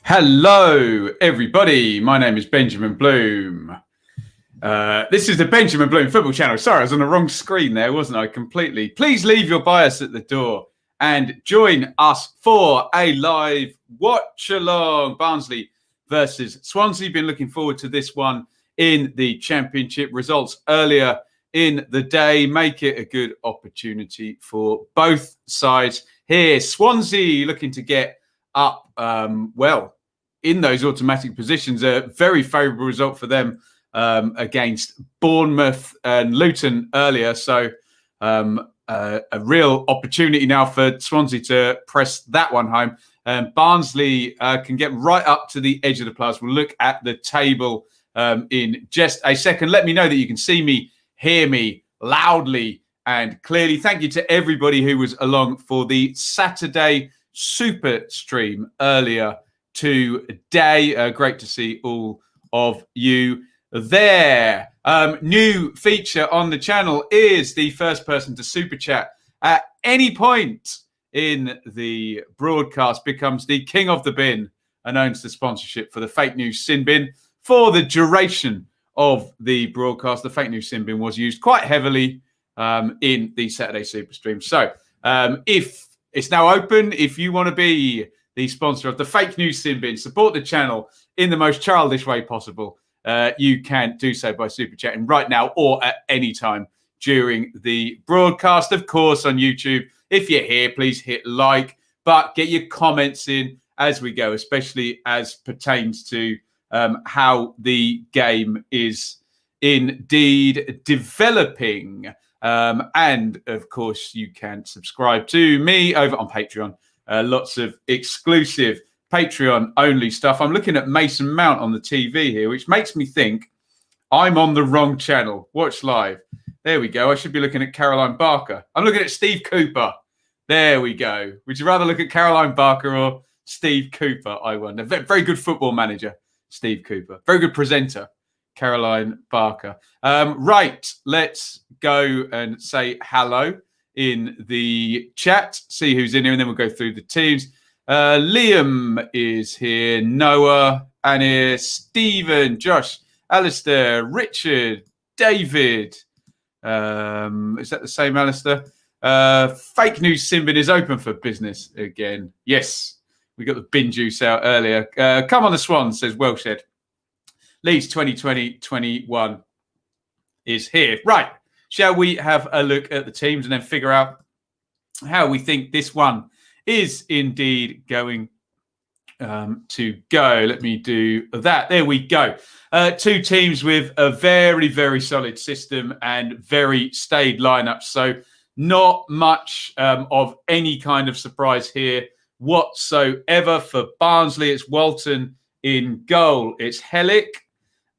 Hello, everybody. My name is Benjamin Bloom. This is the Benjamin Bloom Football Channel. Sorry, I was on the wrong screen there, wasn't I? Completely. Please leave your bias at the door and join us for a live watch-along. Barnsley versus Swansea. Been looking forward to this one in the Championship. Results earlier in the day make it a good opportunity for both sides here. Swansea looking to get up, in those automatic positions. A very favourable result for them against Bournemouth and Luton earlier. So a real opportunity now for Swansea to press that one home. Barnsley can get right up to the edge of the playoffs. We'll look at the table in just a second. Let me know that you can see me, hear me loudly and clearly. Thank you to everybody who was along for the Saturday super stream earlier today. Great to see all of you there. New feature on the channel is the first person to super chat at any point in the broadcast becomes the king of the bin and owns the sponsorship for the fake news sin bin for the duration of the broadcast. The fake news sin bin was used quite heavily in the Saturday super stream. So if it's now open, if you want to be the sponsor of the fake news sin bin, support the channel in the most childish way possible, you can do so by super chatting right now or at any time during the broadcast. Of course, on YouTube, if you're here, please hit like, but get your comments in as we go, especially as pertains to how the game is indeed developing. And of course, you can subscribe to me over on Patreon. Lots of exclusive Patreon only stuff. I'm looking at Mason Mount on the TV here, which makes me think I'm on the wrong channel. Watch live. There we go. I should be looking at Caroline Barker. I'm looking at Steve Cooper. There we go. Would you rather look at Caroline Barker or Steve Cooper? I wonder. Very good football manager, Steve Cooper. Very good presenter, Caroline Barker. Right, let's go and say hello in the chat, see who's in here, and then we'll go through the teams. Liam is here, Noah, Annie, Stephen, Josh, Alistair, Richard, David. Is that the same Alistair? Fake news Simbin is open for business again. Yes, we got the bin juice out earlier. Come on the Swan, says Wellshed. Leeds 2020-21 is here. Right. Shall we have a look at the teams and then figure out how we think this one is indeed going to go? Let me do that. There we go. Two teams with a very, very solid system and very staid lineups. So not much of any kind of surprise here whatsoever. For Barnsley, it's Walton in goal. It's Hellick,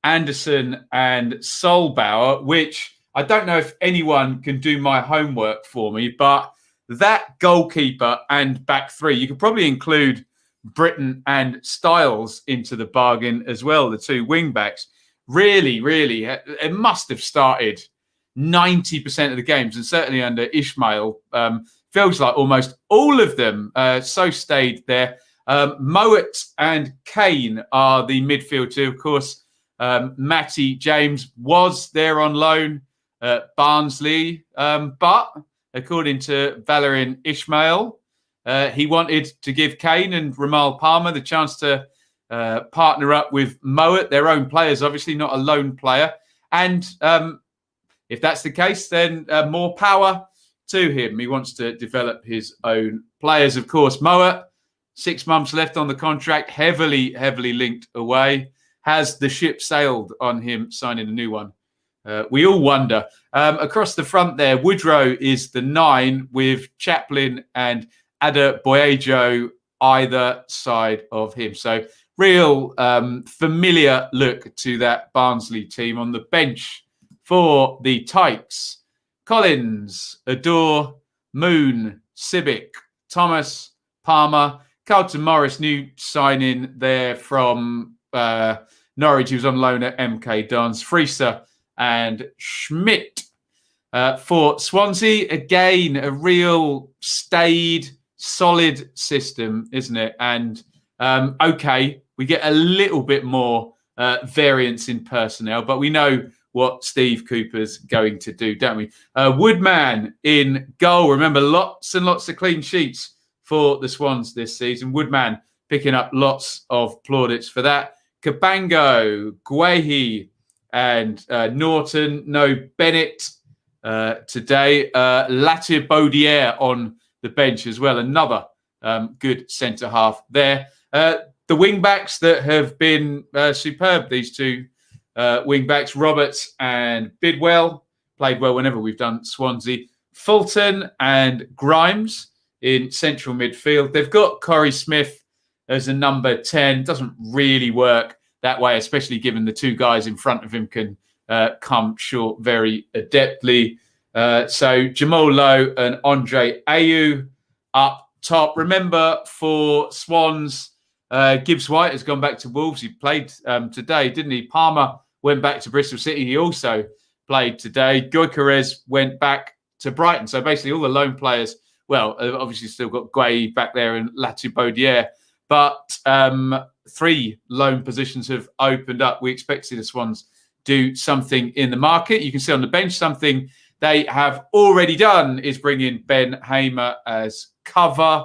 Anderson and Solbauer, which I don't know if anyone can do my homework for me, but that goalkeeper and back three, you could probably include Britton and Styles into the bargain as well, the two wing backs. Really, it must have started 90% of the games, and certainly under Ishmael, feels like almost all of them so stayed there. Mowat and Kane are the midfield two. Of course, Matty James was there on loan at Barnsley, but according to Valerian Ishmael, he wanted to give Kane and Ramal Palmer the chance to partner up with Mowat, their own players, obviously not a loan player. And if that's the case, then more power to him. He wants to develop his own players. Of course, Mowat, 6 months left on the contract, heavily linked away. Has the ship sailed on him signing a new one? We all wonder. Across the front there, Woodrow is the 9 with Chaplin and Ada Boyejo either side of him. So real familiar look to that Barnsley team. On the bench for the Tykes, Collins, Adore, Moon, Sibic, Thomas, Palmer, Carlton Morris, new signing there from Norwich. He was on loan at MK Dons, Frieser and Schmidt. For Swansea, again, a real staid, solid system, isn't it? And Okay, we get a little bit more variance in personnel, but we know what Steve Cooper's going to do, don't we? Woodman in goal. Remember, lots and lots of clean sheets for the Swans this season. Woodman picking up lots of plaudits for that. Cabango, Guehi, and Norton. No Bennett today. Latier-Baudière on the bench as well. Another good centre half there. The wing-backs that have been superb, these two wing-backs, Roberts and Bidwell, played well whenever we've done Swansea. Fulton and Grimes in central midfield. They've got Corey Smith as a number 10. Doesn't really work that way, especially given the two guys in front of him can come short very adeptly. So Jamal Lowe and Andre Ayew up top. Remember, for Swans, Gibbs White has gone back to Wolves. He played today, didn't he? Palmer went back to Bristol City. He also played today. Gyökeres went back to Brighton. So basically all the loan players, well, obviously still got Guay back there and Latier-Baudière, but 3 loan positions have opened up. We expect to see the Swans do something in the market. You can see on the bench something they have already done is bring in Ben Hamer as cover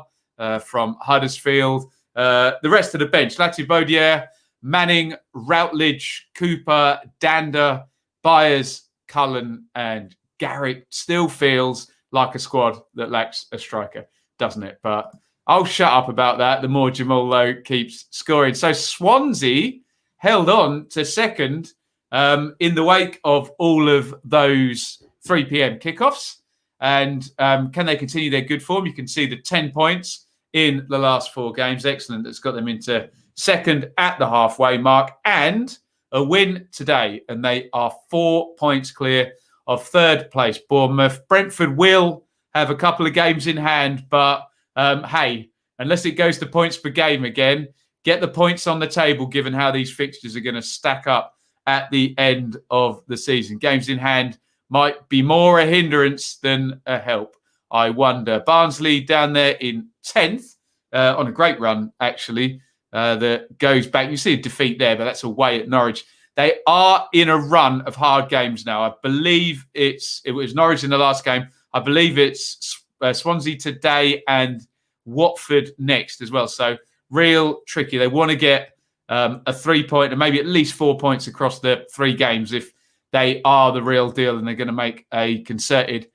from Huddersfield. The rest of the bench, Latier-Baudière, Manning, Routledge, Cooper, Dander, Byers, Cullen, and Garrick. Still feels like a squad that lacks a striker, doesn't it? But I'll shut up about that. The more Jamal Lowe keeps scoring. So Swansea held on to second in the wake of all of those 3 p.m. kickoffs. And can they continue their good form? You can see the 10 points in the last 4 games. Excellent. That's got them into second at the halfway mark and a win today. And they are 4 points clear of third place Bournemouth. Brentford will have a couple of games in hand, but hey, unless it goes to points per game again, get the points on the table given how these fixtures are going to stack up at the end of the season. Games in hand might be more a hindrance than a help, I wonder. Barnsley down there in 10th, on a great run, actually, that goes back. You see a defeat there, but that's away at Norwich. They are in a run of hard games now. I believe it was Norwich in the last game. I believe it's Swansea today and Watford next as well. So real tricky. They want to get a 3-point and maybe at least 4 points across the 3 games if they are the real deal and they're going to make a concerted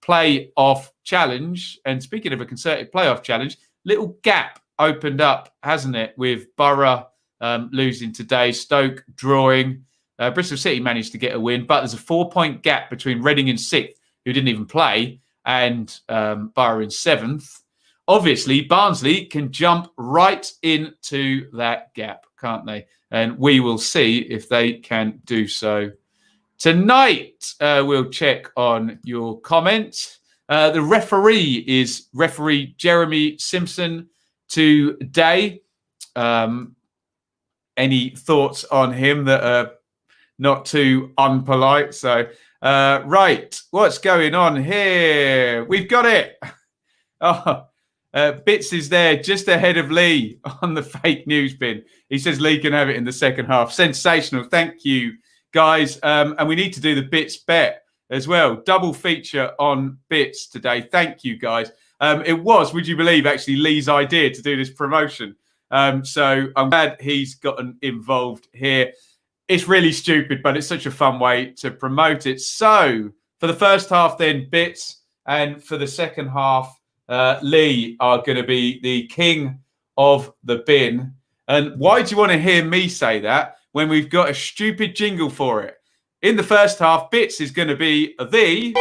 playoff challenge. And speaking of a concerted playoff challenge, little gap opened up, hasn't it, with Borough losing today, Stoke drawing. Bristol City managed to get a win, but there's a 4-point gap between Reading in 6th, who didn't even play, and Borough in 7th. Obviously, Barnsley can jump right into that gap, can't they? And we will see if they can do so tonight. We'll check on your comments. The referee is referee Jeremy Simpson today. Any thoughts on him that are not too unpolite? So, right, what's going on here? We've got it. Oh, Bits is there just ahead of Lee on the fake news bin. He says Lee can have it in the second half. Sensational. Thank you, guys. And we need to do the Bits bet as well. Double feature on Bits today. Thank you, guys. It was, would you believe, actually Lee's idea to do this promotion. So I'm glad he's gotten involved here. It's really stupid, but it's such a fun way to promote it. So for the first half, then Bits, and for the second half, Lee are going to be the king of the bin. And why do you want to hear me say that when we've got a stupid jingle for it? In the first half, Bits is going to be the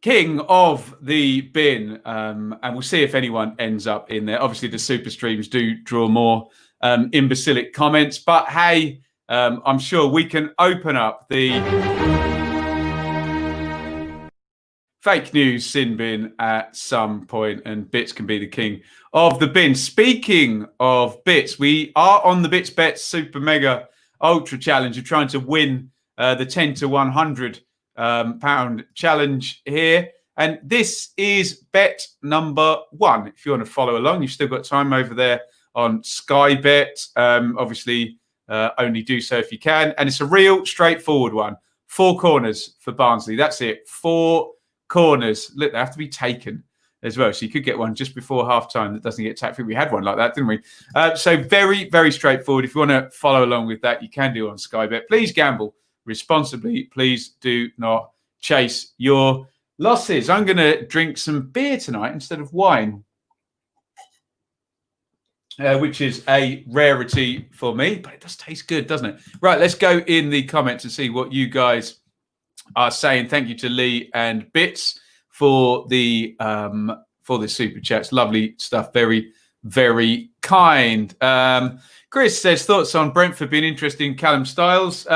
king of the bin. And we'll see if anyone ends up in there. Obviously, the super streams do draw more imbecilic comments. But hey, I'm sure we can open up the fake news sin bin at some point, and Bits can be the king of the bin. Speaking of Bits, we are on the Bits Bet Super Mega Ultra Challenge. We're trying to win the 10 to 100 pound challenge here. And this is bet number 1. If you want to follow along, you've still got time over there on Sky Bet. Obviously, only do so if you can. And it's a real straightforward one. 4 corners for Barnsley. That's it. 4 corners. Look, they have to be taken as well. So you could get one just before half-time that doesn't get tapped. We had one like that, didn't we? So very, very straightforward. If you want to follow along with that, you can do on Sky Bet. Please gamble responsibly. Please do not chase your losses. I'm going to drink some beer tonight instead of wine, which is a rarity for me, but it does taste good, doesn't it? Right, let's go in the comments and see what you guys are saying. Thank you to Lee and Bits for the super chats. Lovely stuff. Very, very kind. Chris says, thoughts on Brentford being interested in Callum Styles?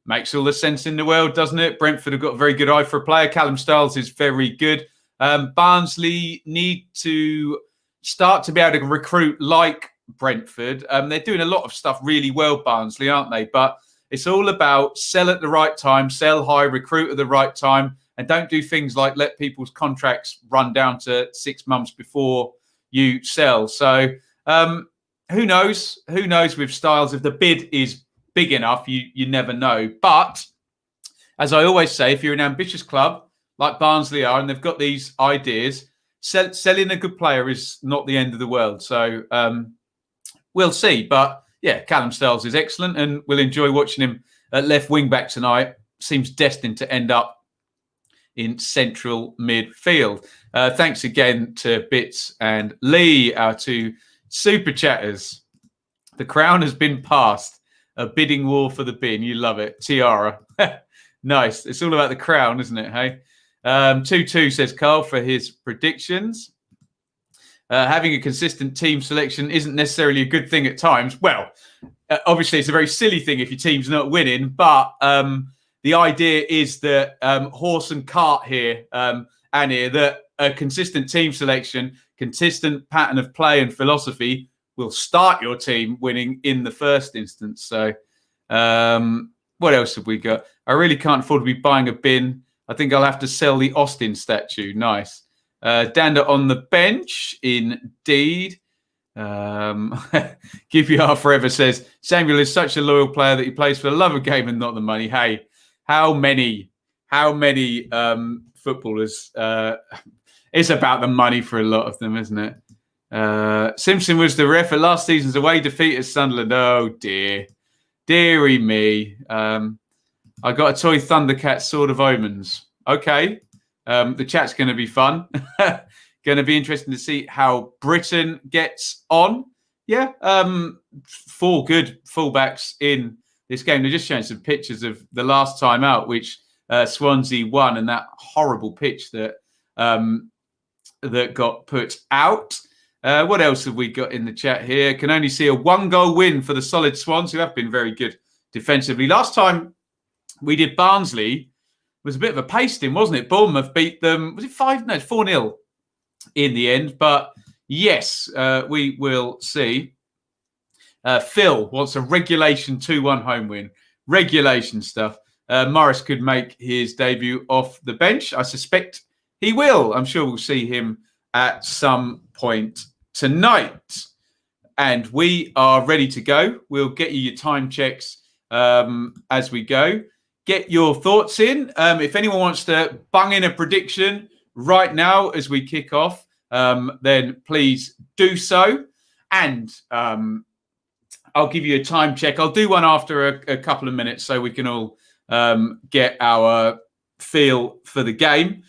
Makes all the sense in the world, doesn't it? Brentford have got a very good eye for a player. Callum Styles is very good. Barnsley need to start to be able to recruit like Brentford. They're doing a lot of stuff really well, Barnsley, aren't they? But it's all about sell at the right time, sell high, recruit at the right time, and don't do things like let people's contracts run down to 6 months before you sell. So who knows? Who knows with Styles? If the bid is big enough, you never know. But as I always say, if you're an ambitious club like Barnsley are, and they've got these ideas, selling a good player is not the end of the world. So we'll see. But yeah, Callum Styles is excellent, and we'll enjoy watching him at left wing back tonight. Seems destined to end up in central midfield. Thanks again to Bits and Lee, our 2 super chatters. The crown has been passed. A bidding war for the bin. You love it. Tiara. Nice. It's all about the crown, isn't it? Hey. 2-2 says Carl for his predictions. Having a consistent team selection isn't necessarily a good thing at times. Well, obviously it's a very silly thing if your team's not winning, but the idea is that horse and cart here, and here, that a consistent team selection, consistent pattern of play and philosophy will start your team winning in the first instance. So what else have we got? I really can't afford to be buying a bin. I think I'll have to sell the Austin statue. Nice. Dander on the bench, indeed. QPR Forever says, Samuel is such a loyal player that he plays for the love of game and not the money. Hey, how many footballers? It's about the money for a lot of them, isn't it? Simpson was the ref at last season's away defeat at Sunderland. Oh dear. Deary me. I got a toy Thundercat Sword of Omens. Okay. The chat's going to be fun. Going to be interesting to see how Britain gets on. Yeah. 4 good fullbacks in this game. They're just showing some pictures of the last time out, which Swansea won, and that horrible pitch that got put out. What else have we got in the chat here? Can only see a 1-goal win for the solid Swans, who have been very good defensively. Last time we did Barnsley was a bit of a pasting, wasn't it? Bournemouth beat them. Was it 5? No, 4-0 in the end. But yes, we will see. Phil wants a regulation 2-1 home win. Regulation stuff. Morris could make his debut off the bench. I suspect he will. I'm sure we'll see him at some point tonight. And we are ready to go. We'll get you your time checks as we go. Get your thoughts in. If anyone wants to bung in a prediction right now as we kick off, then please do so. And I'll give you a time check. I'll do one after a couple of minutes so we can all get our feel for the game.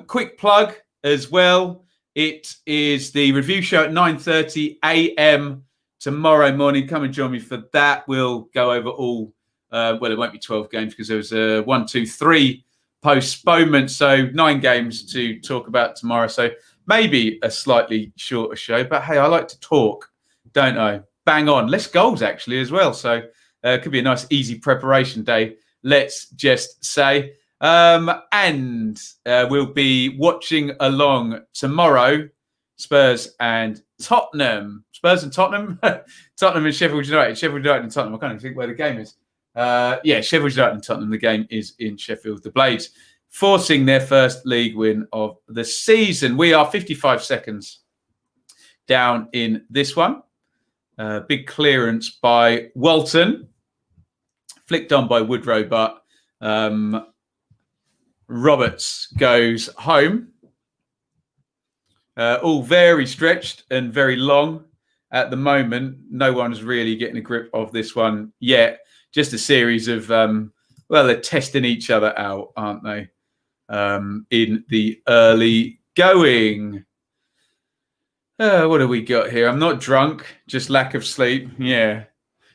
Quick plug as well. It is the review show at 9:30 a.m. tomorrow morning. Come and join me for that. We'll go over all, well, it won't be 12 games because there was a 1, 2, 3 postponement. So 9 games to talk about tomorrow. So maybe a slightly shorter show. But hey, I like to talk, don't I? Bang on. Less goals, actually, as well. So it could be a nice, easy preparation day, let's just say. And we'll be watching along tomorrow, Spurs and Tottenham. Spurs and Tottenham? Tottenham and Sheffield United. Sheffield United and Tottenham. I can't even think where the game is. Yeah, Sheffield United and Tottenham. The game is in Sheffield. The Blades forcing their first league win of the season. We are 55 seconds down in this one. Big clearance by Walton. Flicked on by Woodrow, but Roberts goes home. All very stretched and very long at the moment. No one's really getting a grip of this one yet. Just a series of, they're testing each other out, aren't they? In the early going. What have we got here? I'm not drunk, just lack of sleep. Yeah,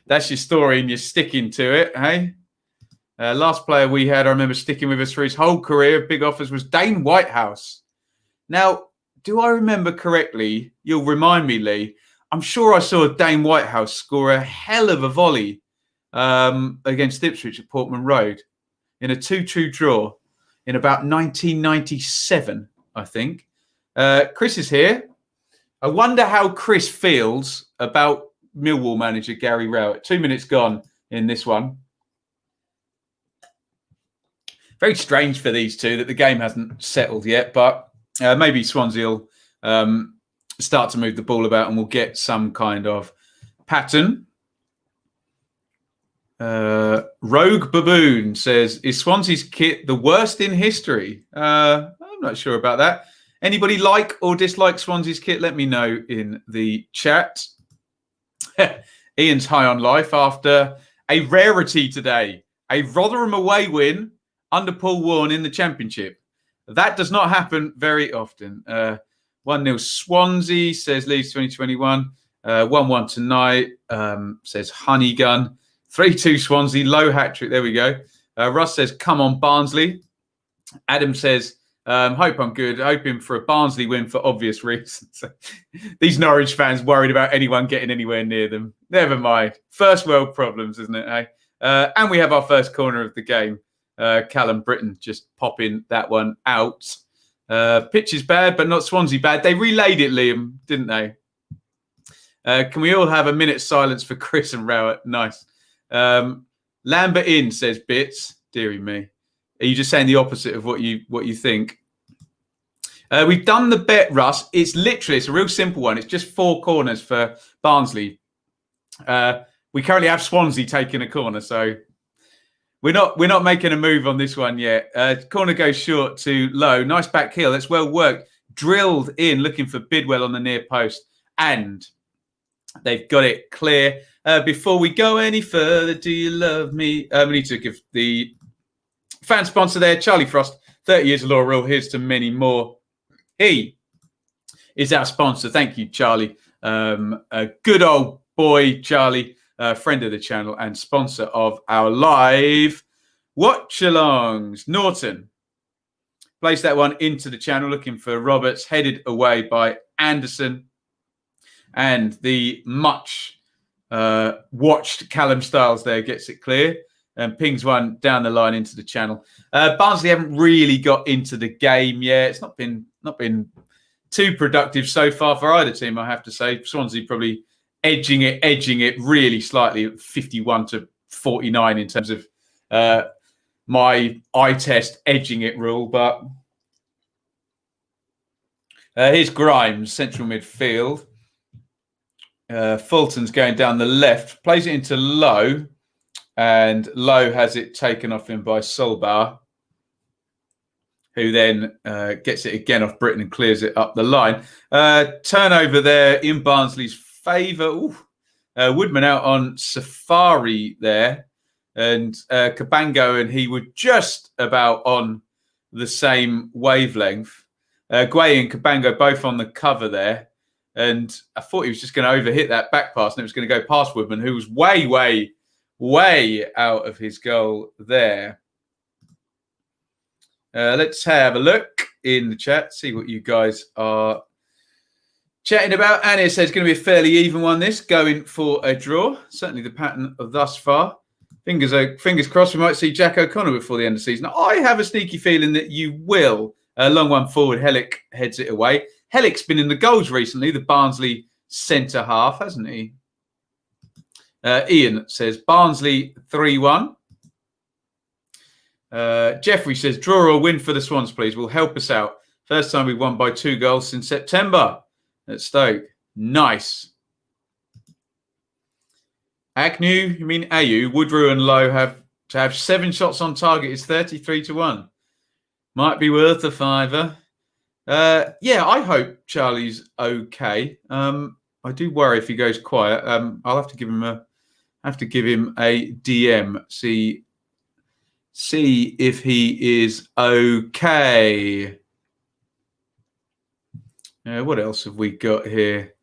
that's your story and you're sticking to it, hey? Last player we had, I remember sticking with us for his whole career, big offers, was Dane Whitehouse. Now, do I remember correctly? You'll remind me, Lee. I'm sure I saw Dane Whitehouse score a hell of a volley against Ipswich at Portman Road in a 2-2 draw in about 1997, I think. Chris is here. I wonder how Chris feels about Millwall manager Gary Rowett. 2 minutes gone in this one. Very strange for these two that the game hasn't settled yet, but maybe Swansea will start to move the ball about and we'll get some kind of pattern. Rogue Baboon says, is Swansea's kit the worst in history? I'm not sure about that. Anybody like or dislike Swansea's kit? Let me know in the chat. Ian's high on life after a rarity today. A Rotherham away win under Paul Warne in the Championship. That does not happen very often. 1-0 Swansea, says Leeds 2021. 1-1 tonight, says Honeygun. 3-2 Swansea, low hat-trick. There we go. Russ says, come on, Barnsley. Adam says, hope I'm good. Hoping for a Barnsley win for obvious reasons. These Norwich fans worried about anyone getting anywhere near them. Never mind. First world problems, isn't it? Eh? And we have our first corner of the game. Callum Britton just popping that one out. Pitch is bad, but not Swansea bad. They relayed it, Liam, didn't they? Can we all have a minute's silence for Chris and Rowett? Nice. Lambert in, says Bits. Deary me. Are you just saying the opposite of what you think? We've done the bet, Russ. It's a real simple one. It's just 4 corners for Barnsley. We currently have Swansea taking a corner, so we're not making a move on this one yet. Corner goes short to low. Nice back heel. That's well worked. Drilled in, looking for Bidwell on the near post, and they've got it clear. Before we go any further, do you love me? We need to give the fan sponsor there, Charlie Frost, 30 years of law rule. Here's to many more. He is our sponsor. Thank you, Charlie. A good old boy, Charlie, friend of the channel and sponsor of our live watch-alongs. Norton placed that one into the channel, looking for Roberts, headed away by Anderson. And the much watched Callum Styles there gets it clear and pings one down the line into the channel. Barnsley haven't really got into the game yet. It's not been too productive so far for either team, I have to say. Swansea probably edging it really slightly at 51-49 in terms of my eye test edging it rule. But here's Grimes, central midfield. Fulton's going down the left, plays it into Lowe, and Lowe has it taken off him by Solbauer, who then gets it again off Britton and clears it up the line. Turnover there in Barnsley's favour. Woodman out on safari there, and Cabango and he were just about on the same wavelength. Guay and Cabango both on the cover there. And I thought he was just going to overhit that back pass and it was going to go past Woodman, who was way out of his goal there. Let's have a look in the chat, see what you guys are chatting about. Annie says it's going to be a fairly even one, this, going for a draw. Certainly the pattern of thus far. Fingers crossed we might see Jack O'Connor before the end of the season. I have a sneaky feeling that you will. Long one forward, Hellick heads it away. Hellick's been in the goals recently, the Barnsley centre half, hasn't he? Ian says Barnsley 3-1. Jeffrey says, draw or win for the Swans, please. Will help us out. First time we've won by 2 goals since September at Stoke. Nice. Agnew, you mean Ayew, Woodrow and Lowe have to have 7 shots on target. It's 33-1. Might be worth a fiver. Yeah, I hope Charlie's okay. I do worry if he goes quiet. I'll have to give him a DM. See if he is okay. What else have we got here?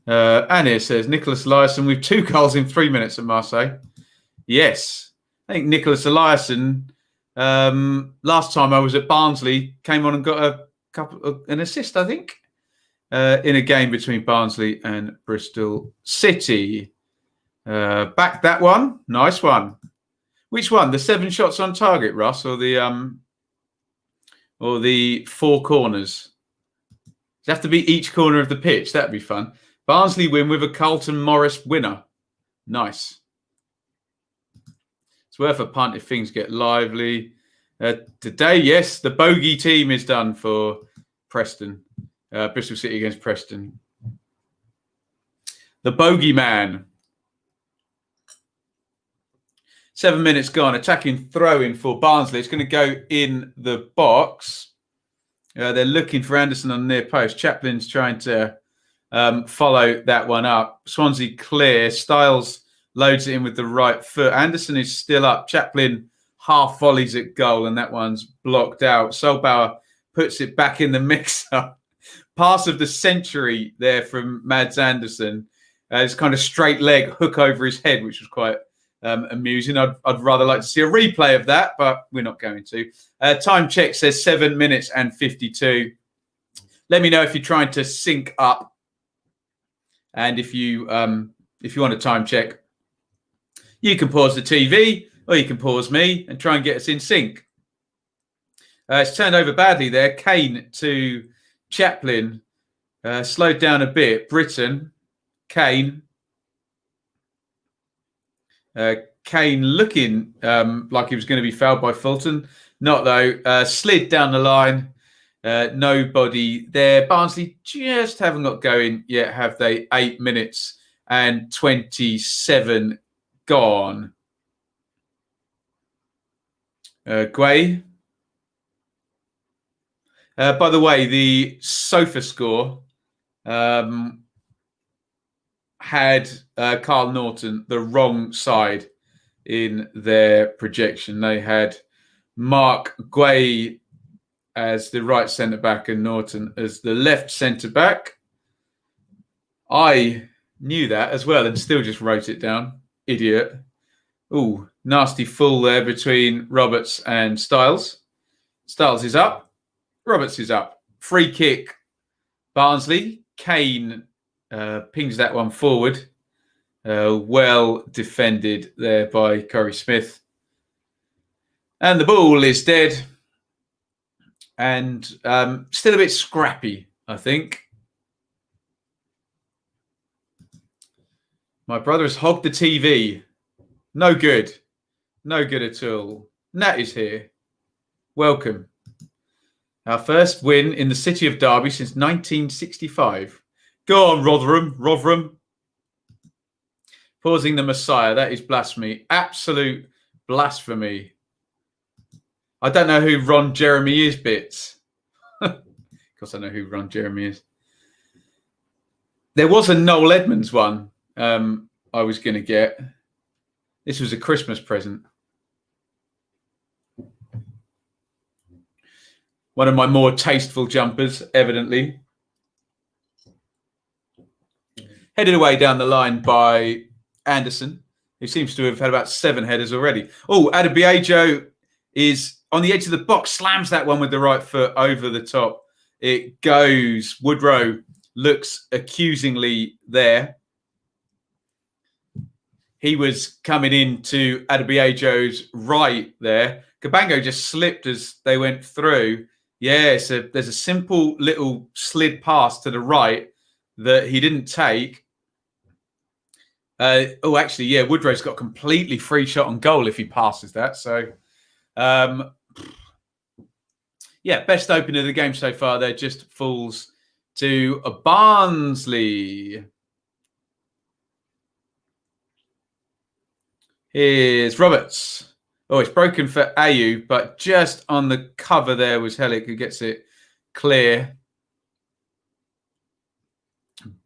Annie says, Nicholas Eliasson with 2 goals in 3 minutes at Marseille. Yes. I think Nicholas Eliasson, last time I was at Barnsley, came on and got an assist, I think, in a game between Barnsley and Bristol City. Back that one. Nice one. Which one? The 7 shots on target, Russ, or the 4 corners? Does it have to be each corner of the pitch? That'd be fun. Barnsley win with a Carlton Morris winner. Nice. It's worth a punt if things get lively. Today, yes, the bogey team is done for Preston. Bristol City against Preston. The bogey man. 7 minutes gone. Attacking throw-in for Barnsley. It's going to go in the box. They're looking for Anderson on the near post. Chaplin's trying to follow that one up. Swansea clear. Styles loads it in with the right foot. Anderson is still up. Chaplin half volleys at goal, and that one's blocked out. Solbauer puts it back in the mixer. Pass of the century there from Mads Anderson. It's kind of straight leg hook over his head, which was quite amusing. I'd rather like to see a replay of that, but we're not going to. Time check says 7 minutes and 52. Let me know if you're trying to sync up, and if you want a time check, you can pause the TV or you can pause me and try and get us in sync. It's turned over badly there. Kane to Chaplin, slowed down a bit. Britton, Kane. Kane looking like he was going to be fouled by Fulton. Not though. Slid down the line. Nobody there. Barnsley just haven't got going yet, have they? 8 minutes and 27 gone. Guay. By the way, the sofa score had Carl Norton the wrong side in their projection. They had Mark Guay as the right centre-back and Norton as the left centre-back. I knew that as well and still just wrote it down. Idiot. Ooh, nasty fool there between Roberts and Styles. Styles is up. Roberts is up. Free kick. Barnsley. Kane pings that one forward. Well defended there by Corey Smith. And the ball is dead. And still a bit scrappy, I think. My brother has hogged the TV. No good. No good at all. Nat is here. Welcome. Our first win in the city of Derby since 1965. Go on, Rotherham. Pausing the Messiah. That is blasphemy. Absolute blasphemy. I don't know who Ron Jeremy is, Bits. Of course I know who Ron Jeremy is. There was a Noel Edmonds one I was going to get. This was a Christmas present. One of my more tasteful jumpers, evidently. Headed away down the line by Anderson, who seems to have had about 7 headers already. Oh, Adebayo is on the edge of the box, slams that one with the right foot over the top. It goes. Woodrow looks accusingly there. He was coming into Adebayo's right there. Cabango just slipped as they went through. Yeah, so there's a simple little slid pass to the right that he didn't take. Actually, yeah, Woodrow's got a completely free shot on goal if he passes that. So Yeah, best opener of the game so far there just falls to a Barnsley. Here's Roberts. Oh, it's broken for Mayhew, but just on the cover there was Hellick, who gets it clear.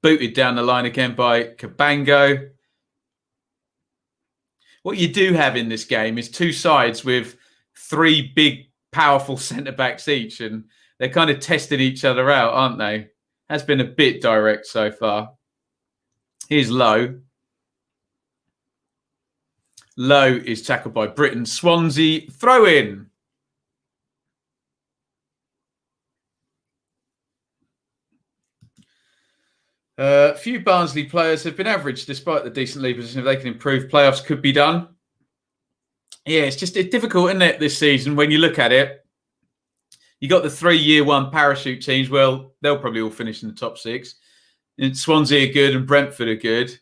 Booted down the line again by Cabango. What you do have in this game is two sides with three big, powerful centre-backs each, and they're kind of testing each other out, aren't they? Has been a bit direct so far. Here's Lowe. Lowe is tackled by Britain. Swansea throw in. A few Barnsley players have been average despite the decent league position. If they can improve, playoffs could be done. Yeah, it's difficult, isn't it, this season when you look at it? You got the 3 year one parachute teams. Well, they'll probably all finish in the top 6. And Swansea are good and Brentford are good.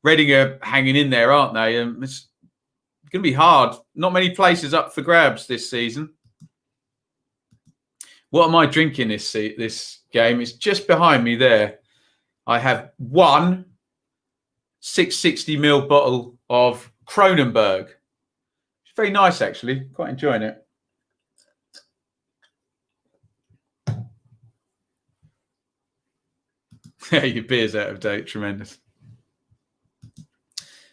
Reading are hanging in there, aren't they? It's going to be hard. Not many places up for grabs this season. What am I drinking this game? It's just behind me there. I have one 660ml bottle of Kronenberg. It's very nice, actually. Quite enjoying it. Yeah, your beer's out of date. Tremendous.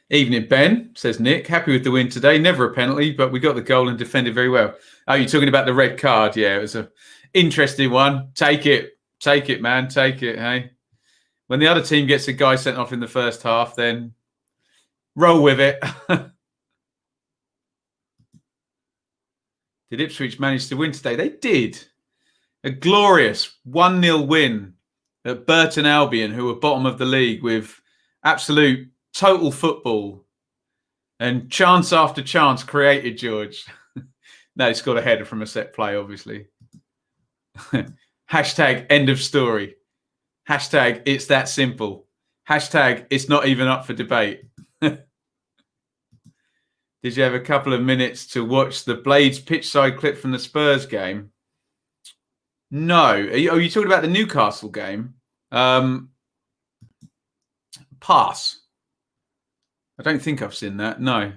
Evening, Ben, says Nick. Happy with the win today. Never a penalty, but we got the goal and defended very well. Oh, you're talking about the red card? Yeah, it was an interesting one. Take it. Take it, man. Take it, hey? When the other team gets a guy sent off in the first half, then roll with it. Did Ipswich manage to win today? They did. A glorious 1-0 win at Burton Albion, who were bottom of the league, with absolute total football and chance after chance created, George. No, he scored a header from a set play, obviously. Hashtag end of story. Hashtag it's that simple. Hashtag it's not even up for debate. Did you have a couple of minutes to watch the Blades pitchside clip from the Spurs game? No. Are you talking about the Newcastle game? Pass. I don't think I've seen that. No.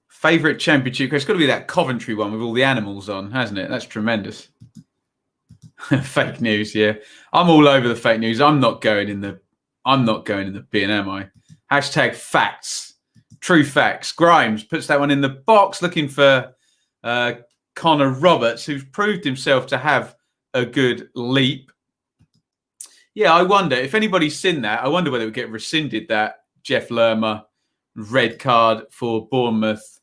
Favourite championship? It's got to be that Coventry one with all the animals on, hasn't it? That's tremendous. Fake news, yeah. I'm all over the fake news. I'm not going in the bin, am I? Hashtag facts. True facts. Grimes puts that one in the box, looking for Connor Roberts, who's proved himself to have a good leap. Yeah, I wonder if anybody's seen that. I wonder whether it would get rescinded, that Jeff Lerma red card for Bournemouth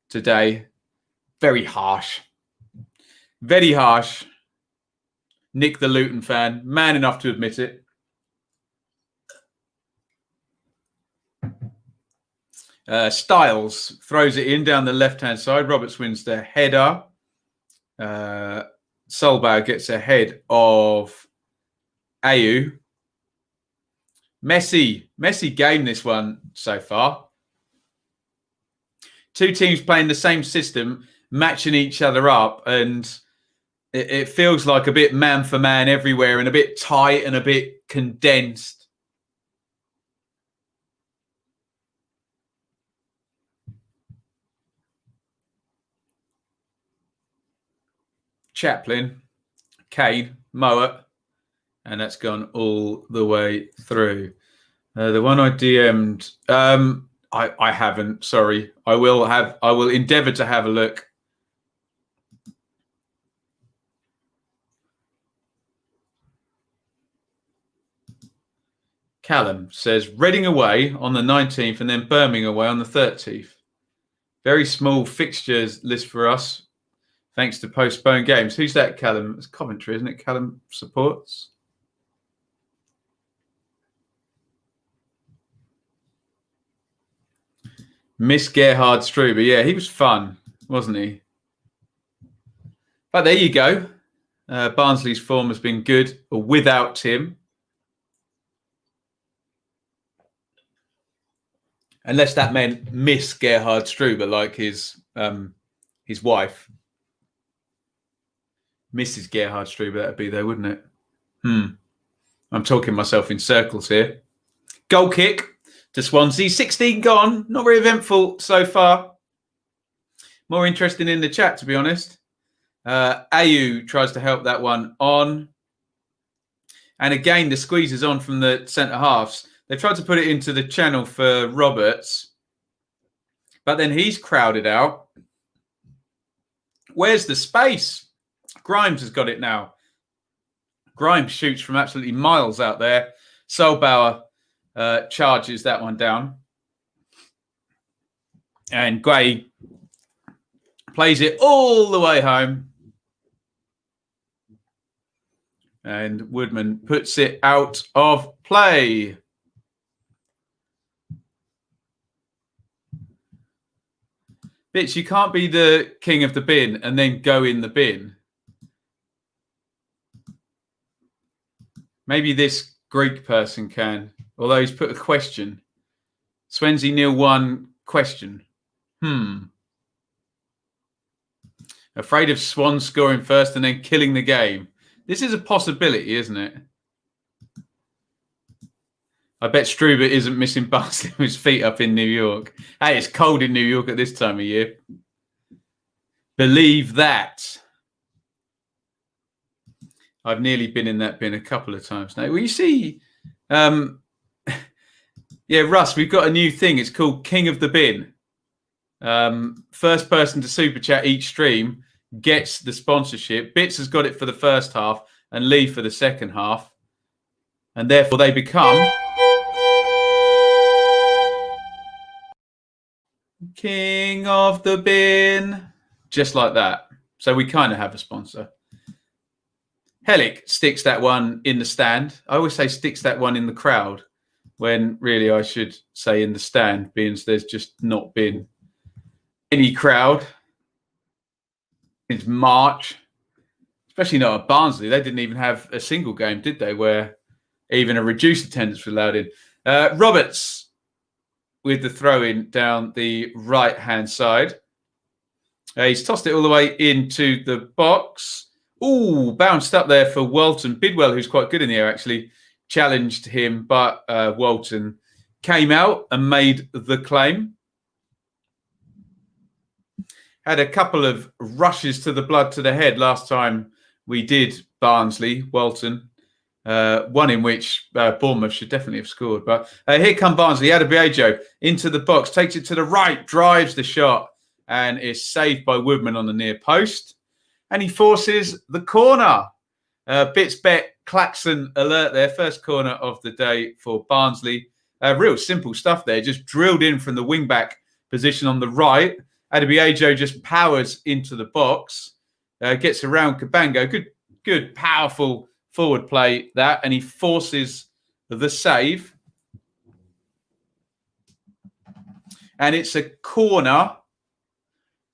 today. Very harsh. Very harsh. Nick, the Luton fan, man enough to admit it. Styles throws it in down the left-hand side. Roberts wins the header. Solbauer gets ahead of Mayhew. Messy game, this one so far. Two teams playing the same system, matching each other up, and it feels like a bit man for man everywhere and a bit tight and a bit condensed. Chaplin, Kane, Mowat, and that's gone all the way through. The one I DM'd, I haven't. Sorry, I will endeavour to have a look. Callum says Reading away on the 19th and then Birmingham away on the 30th. Very small fixtures list for us, thanks to postponed games. Who's that, Callum? It's Coventry, isn't it? Callum supports. Miss Gerhard Struber. Yeah, he was fun, wasn't he? But there you go. Barnsley's form has been good without him. Unless that meant Miss Gerhard Struber, like his wife. Mrs. Gerhard Struber, that would be there, wouldn't it? I'm talking myself in circles here. Goal kick to Swansea. 16 gone. Not very eventful so far. More interesting in the chat, to be honest. Ayu tries to help that one on. And again, the squeeze is on from the centre halves. They tried to put it into the channel for Roberts. But then he's crowded out. Where's the space? Grimes has got it now. Grimes shoots from absolutely miles out there. Solbauer charges that one down. And Gray plays it all the way home. And Woodman puts it out of play. Bitch, you can't be the king of the bin and then go in the bin. Maybe this Greek person can, although he's put a question. Swansea 0-1 question. Afraid of Swans scoring first and then killing the game. This is a possibility, isn't it? I bet Struber isn't missing Barnsley with his feet up in New York. Hey, it's cold in New York at this time of year. Believe that. I've nearly been in that bin a couple of times now. Well, you see, yeah, Russ, we've got a new thing. It's called King of the Bin. First person to super chat each stream gets the sponsorship. Bits has got it for the first half and Lee for the second half. And therefore they become King of the Bin. Just like that. So we kind of have a sponsor. Hellick sticks that one in the stand. I always say sticks that one in the crowd when really I should say in the stand, being there's just not been any crowd since March, especially not at Barnsley. They didn't even have a single game, did they, where even a reduced attendance was allowed in. Roberts with the throw-in down the right-hand side. He's tossed it all the way into the box. Ooh, bounced up there for Walton. Bidwell, who's quite good in the air, actually challenged him, but Walton came out and made the claim. Had a couple of rushes to the blood to the head last time we did Barnsley, Walton. One in which Bournemouth should definitely have scored. But here come Barnsley. Adebayo into the box, takes it to the right, drives the shot, and is saved by Woodman on the near post. And he forces the corner. Bits bet klaxon alert there. First corner of the day for Barnsley. Real simple stuff there. Just drilled in from the wing-back position on the right. Adebayo just powers into the box. Gets around Cabango. Good, powerful forward play that. And he forces the save. And it's a corner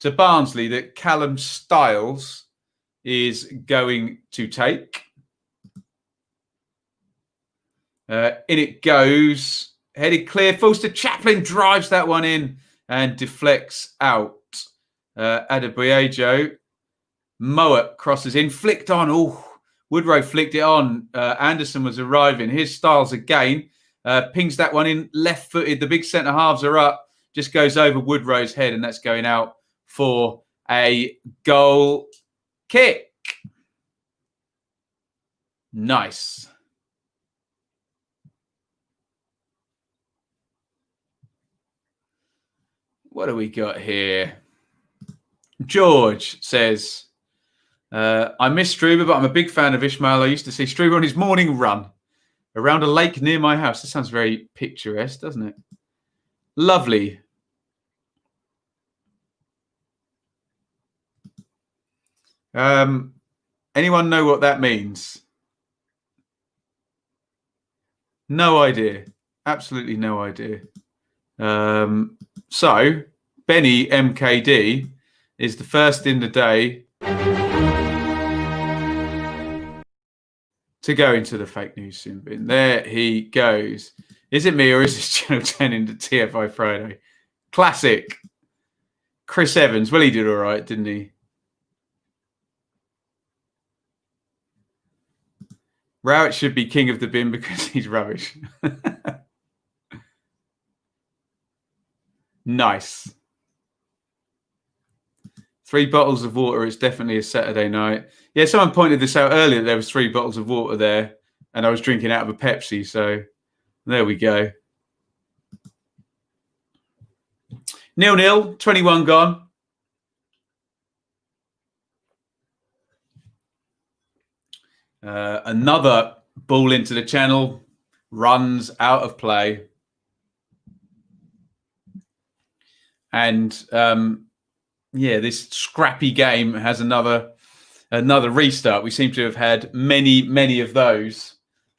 to Barnsley that Callum Stiles is going to take. In it goes. Headed clear. Falls to Chaplin. Drives that one in and deflects out. Adebayo. Mowat crosses in. Flicked on. Oh, Woodrow flicked it on. Anderson was arriving. Here's Stiles again. Pings that one in. Left-footed. The big centre halves are up. Just goes over Woodrow's head, and that's going out for a goal kick. Nice. What do we got here? George says, I miss Struber, but I'm a big fan of Ishmael. I used to see Struber on his morning run around a lake near my house. This sounds very picturesque, doesn't it? Lovely. Anyone know what that means? No idea. Absolutely no idea. So, Benny MKD is the first in the day to go into the fake news sin bin. There he goes. Is it me or is this Channel 10 into TFI Friday? Classic. Chris Evans. Well, he did all right, didn't he? Rowett should be king of the bin because he's rubbish. Nice. 3 bottles of water. It's definitely a Saturday night. Yeah, someone pointed this out earlier. There was 3 bottles of water there, and I was drinking out of a Pepsi. So there we go. 0-0, 21 gone. Another ball into the channel, runs out of play. And yeah, this scrappy game has another restart. We seem to have had many of those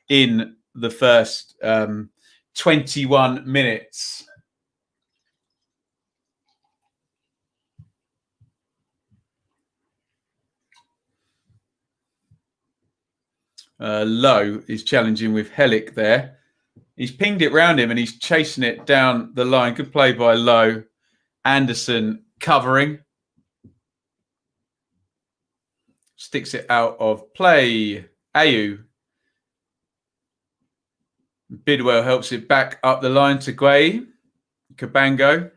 in the first 21 minutes. Lowe is challenging with Hellick there. He's pinged it round him and he's chasing it down the line. Good play by Lowe. Anderson covering. Sticks it out of play. Ayew. Bidwell helps it back up the line to Guay. Cabango.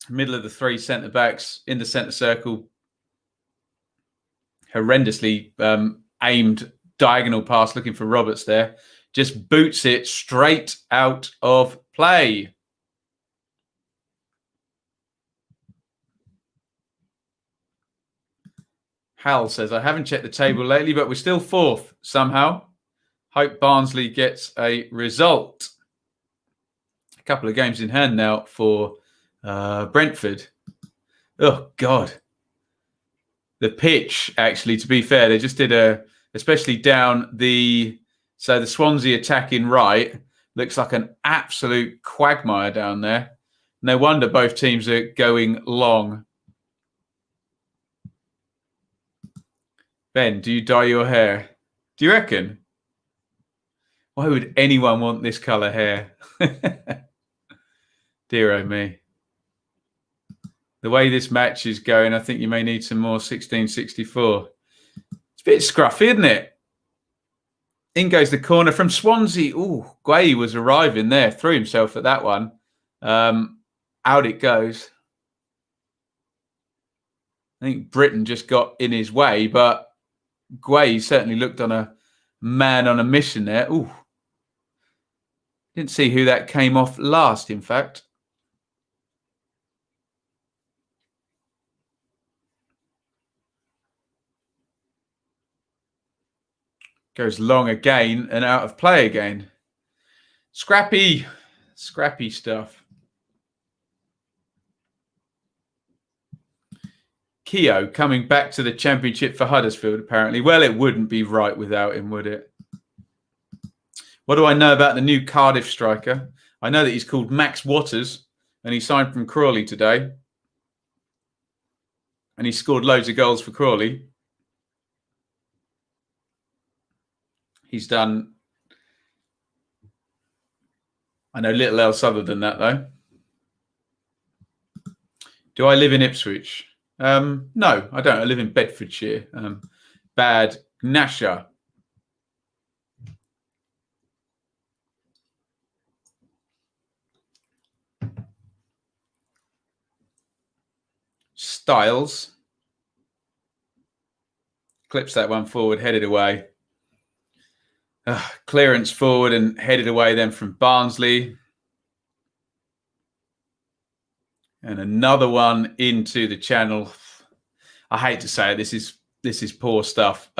Middle of the 3 centre-backs in the centre circle. Horrendously aimed diagonal pass looking for Roberts there. Just boots it straight out of play. Hal says, I haven't checked the table lately, but we're still 4th somehow. Hope Barnsley gets a result. A couple of games in hand now for Brentford. Oh, God. The pitch, actually, to be fair, they just did especially down the Swansea attacking right, looks like an absolute quagmire down there. No wonder both teams are going long. Ben, do you dye your hair? Do you reckon? Why would anyone want this colour hair? Dear oh me. The way this match is going, I think you may need some more 1664. It's a bit scruffy, isn't it? In goes the corner from Swansea. Ooh, Guay was arriving there. Threw himself at that one. Out it goes. I think Britain just got in his way, but Guay certainly looked on a man on a mission there. Ooh. Didn't see who that came off last, in fact. Goes long again and out of play again. Scrappy stuff. Keogh coming back to the Championship for Huddersfield, apparently. Well, it wouldn't be right without him, would it? What do I know about the new Cardiff striker? I know that he's called Max Waters, and he signed from Crawley today. And he scored loads of goals for Crawley. He's done, I know, little else other than that, though. Do I live in Ipswich? No, I don't. I live in Bedfordshire. Bad Gnasher. Styles. Clips that one forward, headed away. Clearance forward and headed away then from Barnsley. And another one into the channel. I hate to say it, this is poor stuff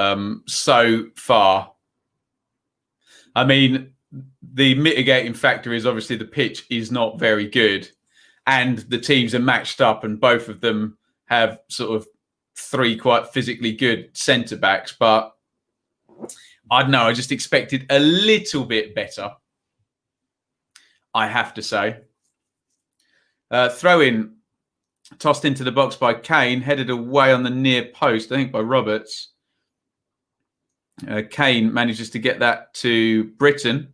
so far. I mean, the mitigating factor is obviously the pitch is not very good. And the teams are matched up and both of them have sort of 3 quite physically good centre-backs. But I don't know, I just expected a little bit better, I have to say. Throw in, tossed into the box by Kane, headed away on the near post, I think by Roberts. Kane manages to get that to Britain.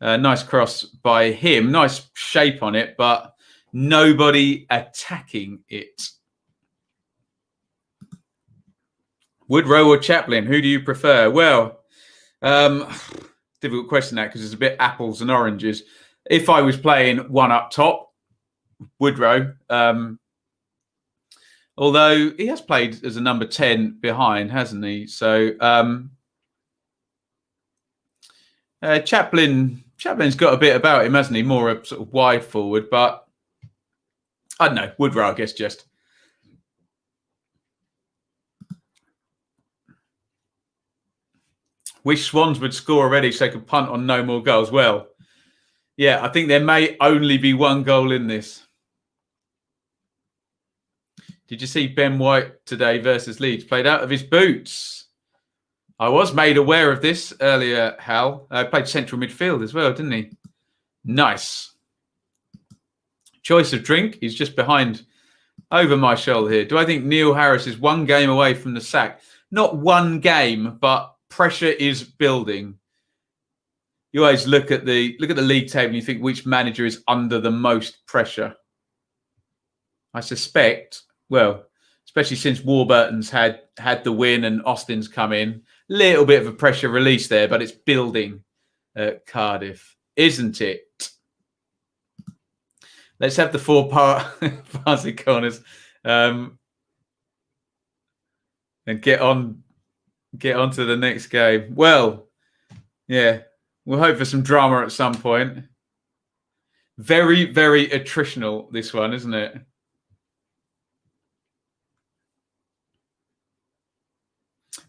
Nice cross by him. Nice shape on it, but nobody attacking it. Woodrow or Chaplin, who do you prefer? Well, difficult question that, because it's a bit apples and oranges. If I was playing one up top, Woodrow, although he has played as a number 10 behind, hasn't he? So Chaplin's got a bit about him, hasn't he? More a sort of wide forward, but I don't know. Woodrow, I guess, just. Wish Swans would score already so they could punt on no more goals. Well, yeah, I think there may only be one goal in this. Did you see Ben White today versus Leeds? Played out of his boots. I was made aware of this earlier, Hal. Played central midfield as well, didn't he? Nice. Choice of drink. He's just behind, over my shoulder here. Do I think Neil Harris is one game away from the sack? Not one game, but pressure is building. You always look at the league table and you think which manager is under the most pressure. I suspect, well, especially since Warburton's had the win and Austin's come in, little bit of a pressure release there, but it's building at Cardiff, isn't it? Let's have the Barnsley corners and get on to the next game. Well, yeah, we'll hope for some drama at some point. Very, very attritional, this one, isn't it?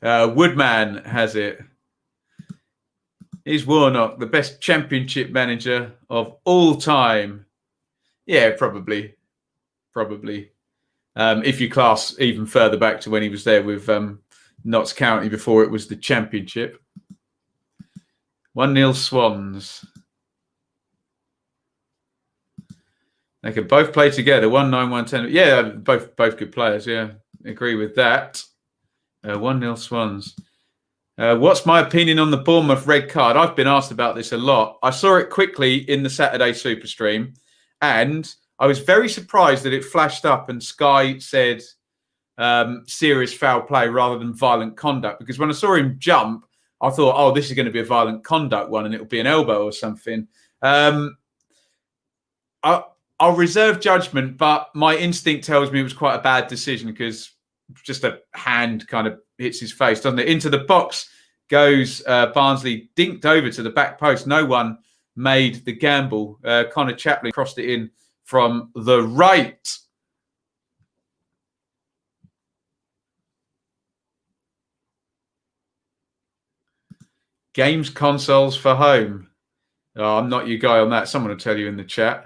Woodman has it. Is Warnock the best championship manager of all time? Yeah, probably. If you class even further back to when he was there with Notts County before it was the championship. 1-0 Swans. They could both play together. 1-9, 1-10. Yeah, both good players. Yeah, agree with that. 1-0 Swans. What's my opinion on the Bournemouth red card? I've been asked about this a lot. I saw it quickly in the Saturday Super Stream, and I was very surprised that it flashed up and Sky said serious foul play rather than violent conduct. Because when I saw him jump, I thought, oh, this is going to be a violent conduct one and it'll be an elbow or something. I'll reserve judgment, but my instinct tells me it was quite a bad decision because just a hand kind of hits his face, doesn't it? Into the box goes Barnsley, dinked over to the back post. No one made the gamble. Connor Chaplin crossed it in from the right. Games consoles for home. Oh, I'm not your guy on that. Someone will tell you in the chat.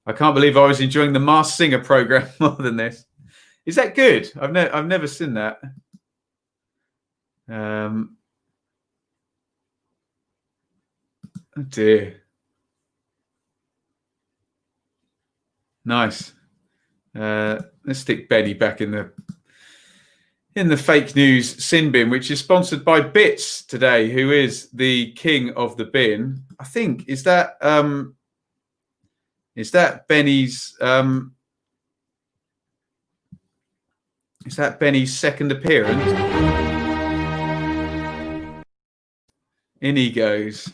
I can't believe I was enjoying the Masked Singer program more than this. Is that good? I've never seen that. Oh dear. Nice. Let's stick Benny back in the fake news sin bin, which is sponsored by Bits today, who is the king of the bin. I think is that Benny's is that Benny's second appearance? In he goes.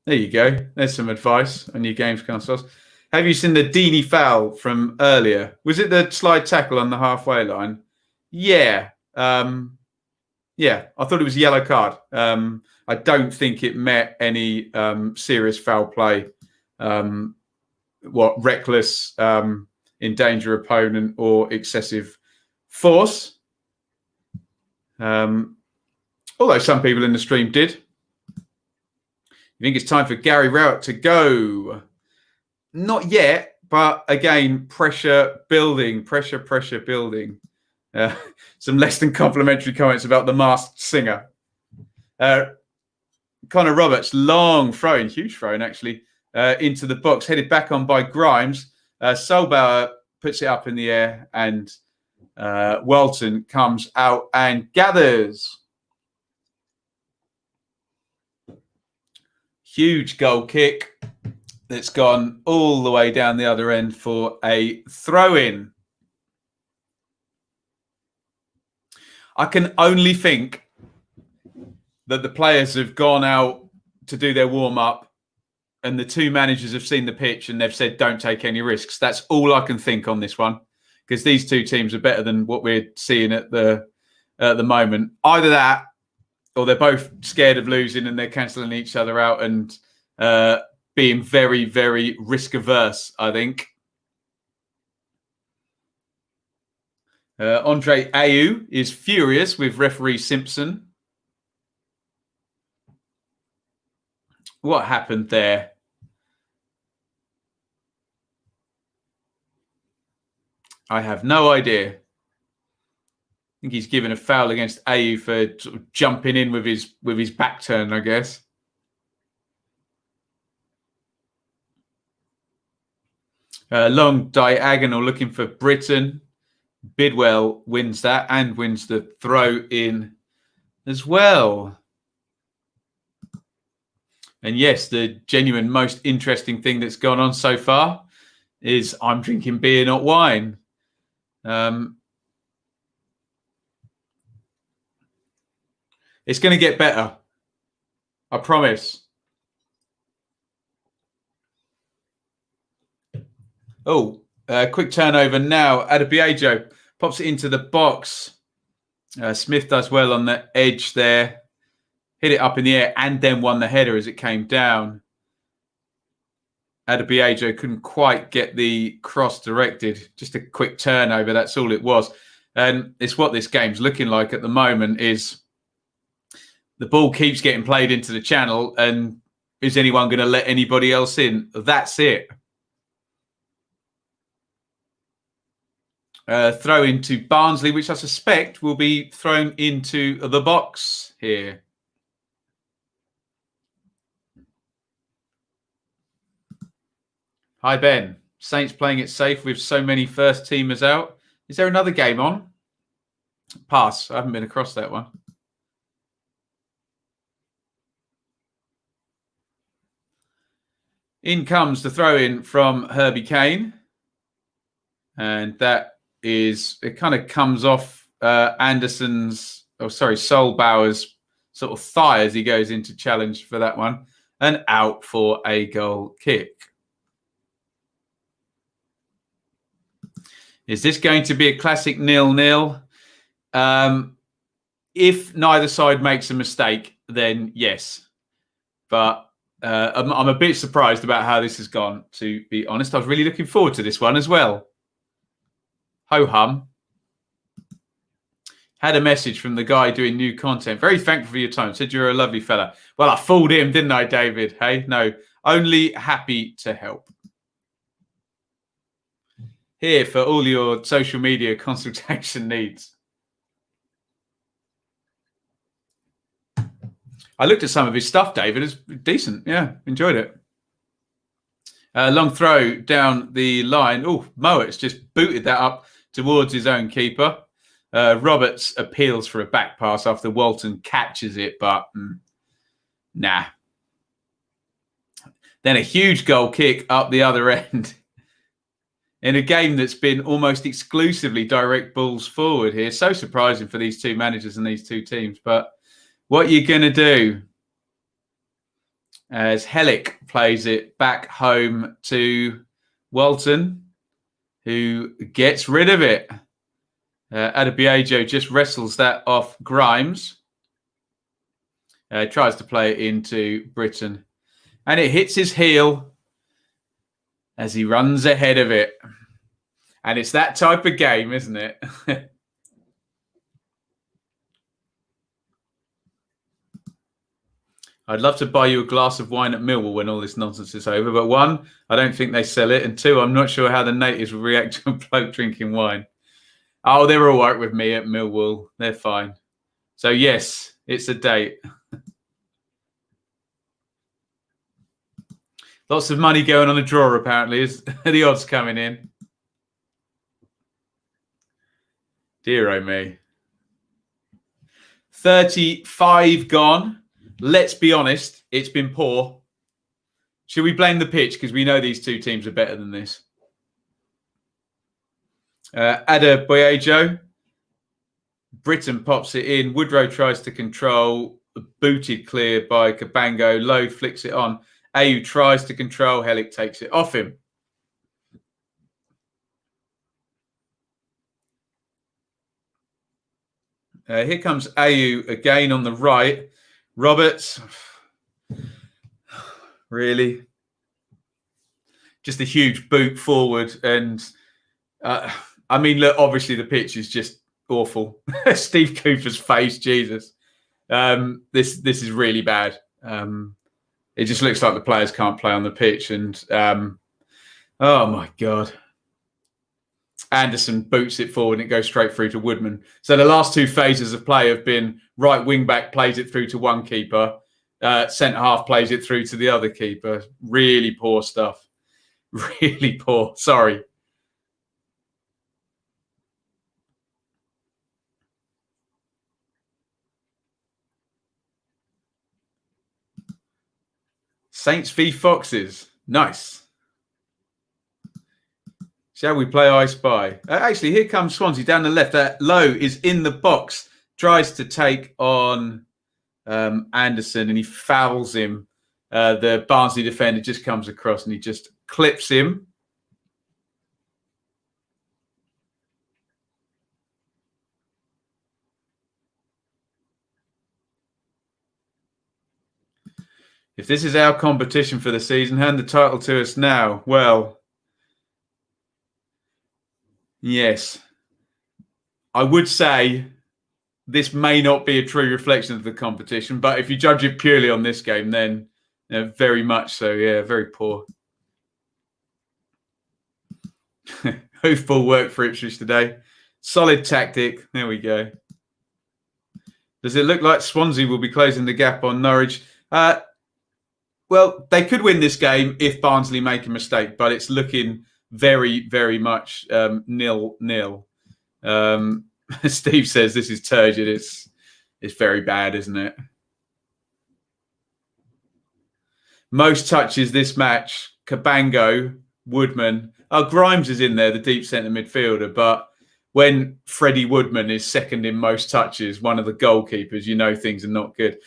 There you go. There's some advice on your games consoles. Have you seen the Deeney foul from earlier? Was it the slide tackle on the halfway line? Yeah. Yeah, I thought it was a yellow card. I don't think it met any serious foul play. Reckless, endanger opponent or excessive force. Although some people in the stream did. You think it's time for Gary Rowett to go? Not yet, but again, pressure building. Some less than complimentary comments about the Masked Singer. Connor Roberts, long throwing, huge throwing actually, into the box, headed back on by Grimes. Solbauer puts it up in the air and Welton comes out and gathers. Huge goal kick that's gone all the way down the other end for a throw-in. I can only think that the players have gone out to do their warm-up and the two managers have seen the pitch and they've said, don't take any risks. That's all I can think on this one, because these two teams are better than what we're seeing at the moment. Either that, or they're both scared of losing and they're cancelling each other out and being very, very risk-averse, I think. Andre Ayew is furious with referee Simpson. What happened there? I have no idea. I think he's given a foul against Ayew for sort of jumping in with his back turn, I guess. Long diagonal looking for Britain. Bidwell wins that and wins the throw in as well. And yes, the genuine most interesting thing that's gone on so far is I'm drinking beer, not wine. It's going to get better. I promise. Oh, quick turnover now. Adebayo pops it into the box. Smith does well on the edge there. Hit it up in the air and then won the header as it came down. Adebayo couldn't quite get the cross directed. Just a quick turnover, that's all it was. And it's what this game's looking like at the moment is the ball keeps getting played into the channel and is anyone going to let anybody else in? That's it. Throw into Barnsley, which I suspect will be thrown into the box here. Hi, Ben. Saints playing it safe with so many first teamers out. Is there another game on? Pass. I haven't been across that one. In comes the throw-in from Herbie Kane. And that is, it kind of comes off Solbauer's sort of thigh as he goes into challenge for that one. And out for a goal kick. Is this going to be a classic 0-0? If neither side makes a mistake, then yes. But I'm a bit surprised about how this has gone, to be honest. I was really looking forward to this one as well. Ho-hum. Had a message from the guy doing new content. Very thankful for your time. Said you're a lovely fella. Well, I fooled him, didn't I, David? Hey, no. Only happy to help. Here for all your social media consultation needs. I looked at some of his stuff, David. It's decent. Yeah, enjoyed it. Long throw down the line. Oh, Mowatt's just booted that up towards his own keeper. Roberts appeals for a back pass after Walton catches it, but nah. Then a huge goal kick up the other end. In a game that's been almost exclusively direct balls forward here. So surprising for these two managers and these two teams. But what are you going to do? As Hellick plays it back home to Walton, who gets rid of it. Adebayo just wrestles that off Grimes. Tries to play it into Britain. And it hits his heel as he runs ahead of it. And it's that type of game, isn't it? I'd love to buy you a glass of wine at Millwall when all this nonsense is over. But one, I don't think they sell it. And two, I'm not sure how the natives will react to a bloke drinking wine. Oh, they're all right with me at Millwall. They're fine. So, yes, it's a date. Lots of money going on a draw, apparently. Is the odds coming in? Dear oh me. 35 gone. Let's be honest, it's been poor. Should we blame the pitch? Because we know these two teams are better than this. Adebayo. Britain pops it in. Woodrow tries to control. Booted clear by Cabango. Lowe flicks it on. Ayew tries to control. Hellick takes it off him. Here comes Ayew again on the right. Roberts. Really? Just a huge boot forward. And, I mean, look, obviously the pitch is just awful. Steve Cooper's face, Jesus. This is really bad. It just looks like the players can't play on the pitch. And, oh, my God. Anderson boots it forward and it goes straight through to Woodman. So the last two phases of play have been right wing back plays it through to one keeper, centre half plays it through to the other keeper. Really poor stuff. Really poor. Sorry. Saints v Foxes. Nice. Shall we play I Spy? Actually, here comes Swansea down the left. Lowe is in the box, tries to take on Anderson, and he fouls him. The Barnsley defender just comes across and he just clips him. If this is our competition for the season, hand the title to us now. Well, yes. I would say this may not be a true reflection of the competition, but if you judge it purely on this game, then very much so. Yeah, very poor. Hoofball work for Ipswich today. Solid tactic. There we go. Does it look like Swansea will be closing the gap on Norwich? Well, they could win this game if Barnsley make a mistake, but it's looking very, very much 0-0. Steve says this is turgid. It's very bad, isn't it? Most touches this match, Cabango, Woodman. Oh, Grimes is in there, the deep centre midfielder. But when Freddie Woodman is second in most touches, one of the goalkeepers, you know things are not good.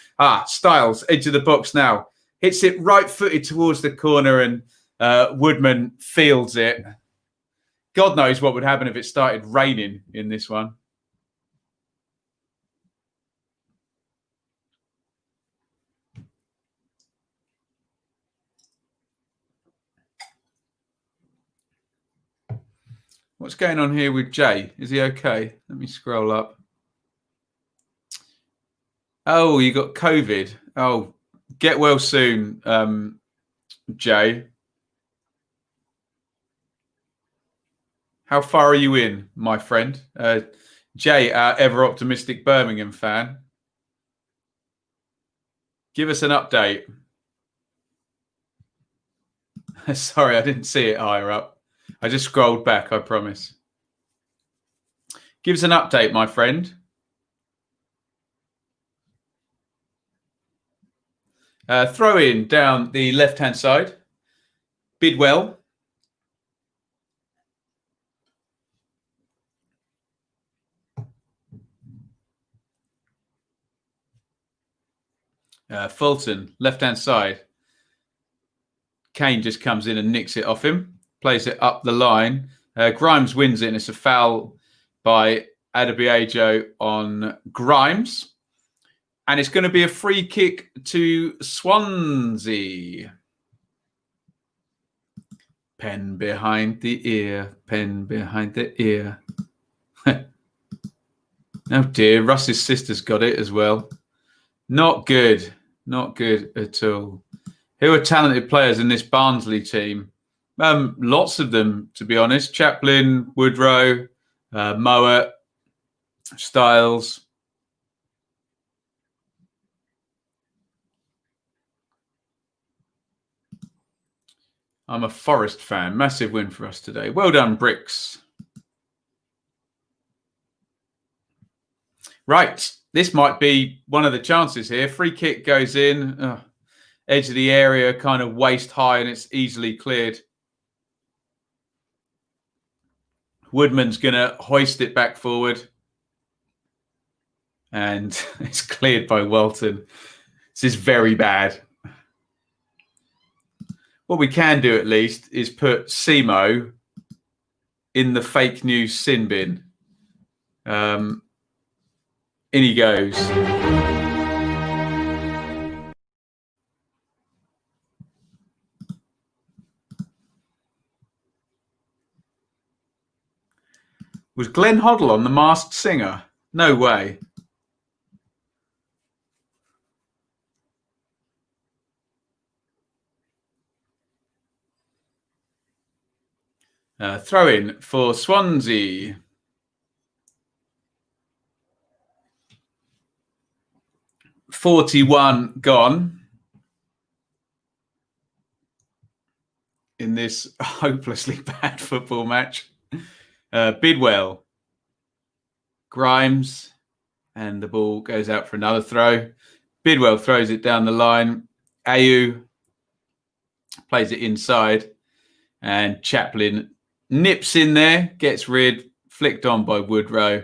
Styles, edge of the box now. Hits it right-footed towards the corner and Woodman fields it. God knows what would happen if it started raining in this one. What's going on here with Jay? Is he okay? Let me scroll up. Oh, you got COVID. Oh, get well soon, Jay. How far are you in, my friend? Jay, our ever-optimistic Birmingham fan. Give us an update. Sorry, I didn't see it higher up. I just scrolled back, I promise. Give us an update, my friend. Throw in down the left-hand side. Bidwell. Fulton, left-hand side. Kane just comes in and nicks it off him. Plays it up the line. Grimes wins it, and it's a foul by Adebayo on Grimes. And it's going to be a free kick to Swansea. Pen behind the ear. Pen behind the ear. Oh dear, Russ's sister's got it as well. Not good. Not good at all. Who are talented players in this Barnsley team? Lots of them, to be honest. Chaplin, Woodrow, Mowat, Styles. I'm a Forest fan. Massive win for us today. Well done, Bricks. Right. This might be one of the chances here. Free kick goes in. edge of the area, kind of waist high, and it's easily cleared. Woodman's going to hoist it back forward. And it's cleared by Welton. This is very bad. What we can do at least is put Simo in the fake news sin bin. In he goes. Was Glenn Hoddle on The Masked Singer? No way. Throw in for Swansea. $41 gone in this hopelessly bad football match. Bidwell, Grimes, and the ball goes out for another throw. Bidwell throws it down the line. Mayhew plays it inside, and Chaplin nips in there, gets rid, flicked on by Woodrow.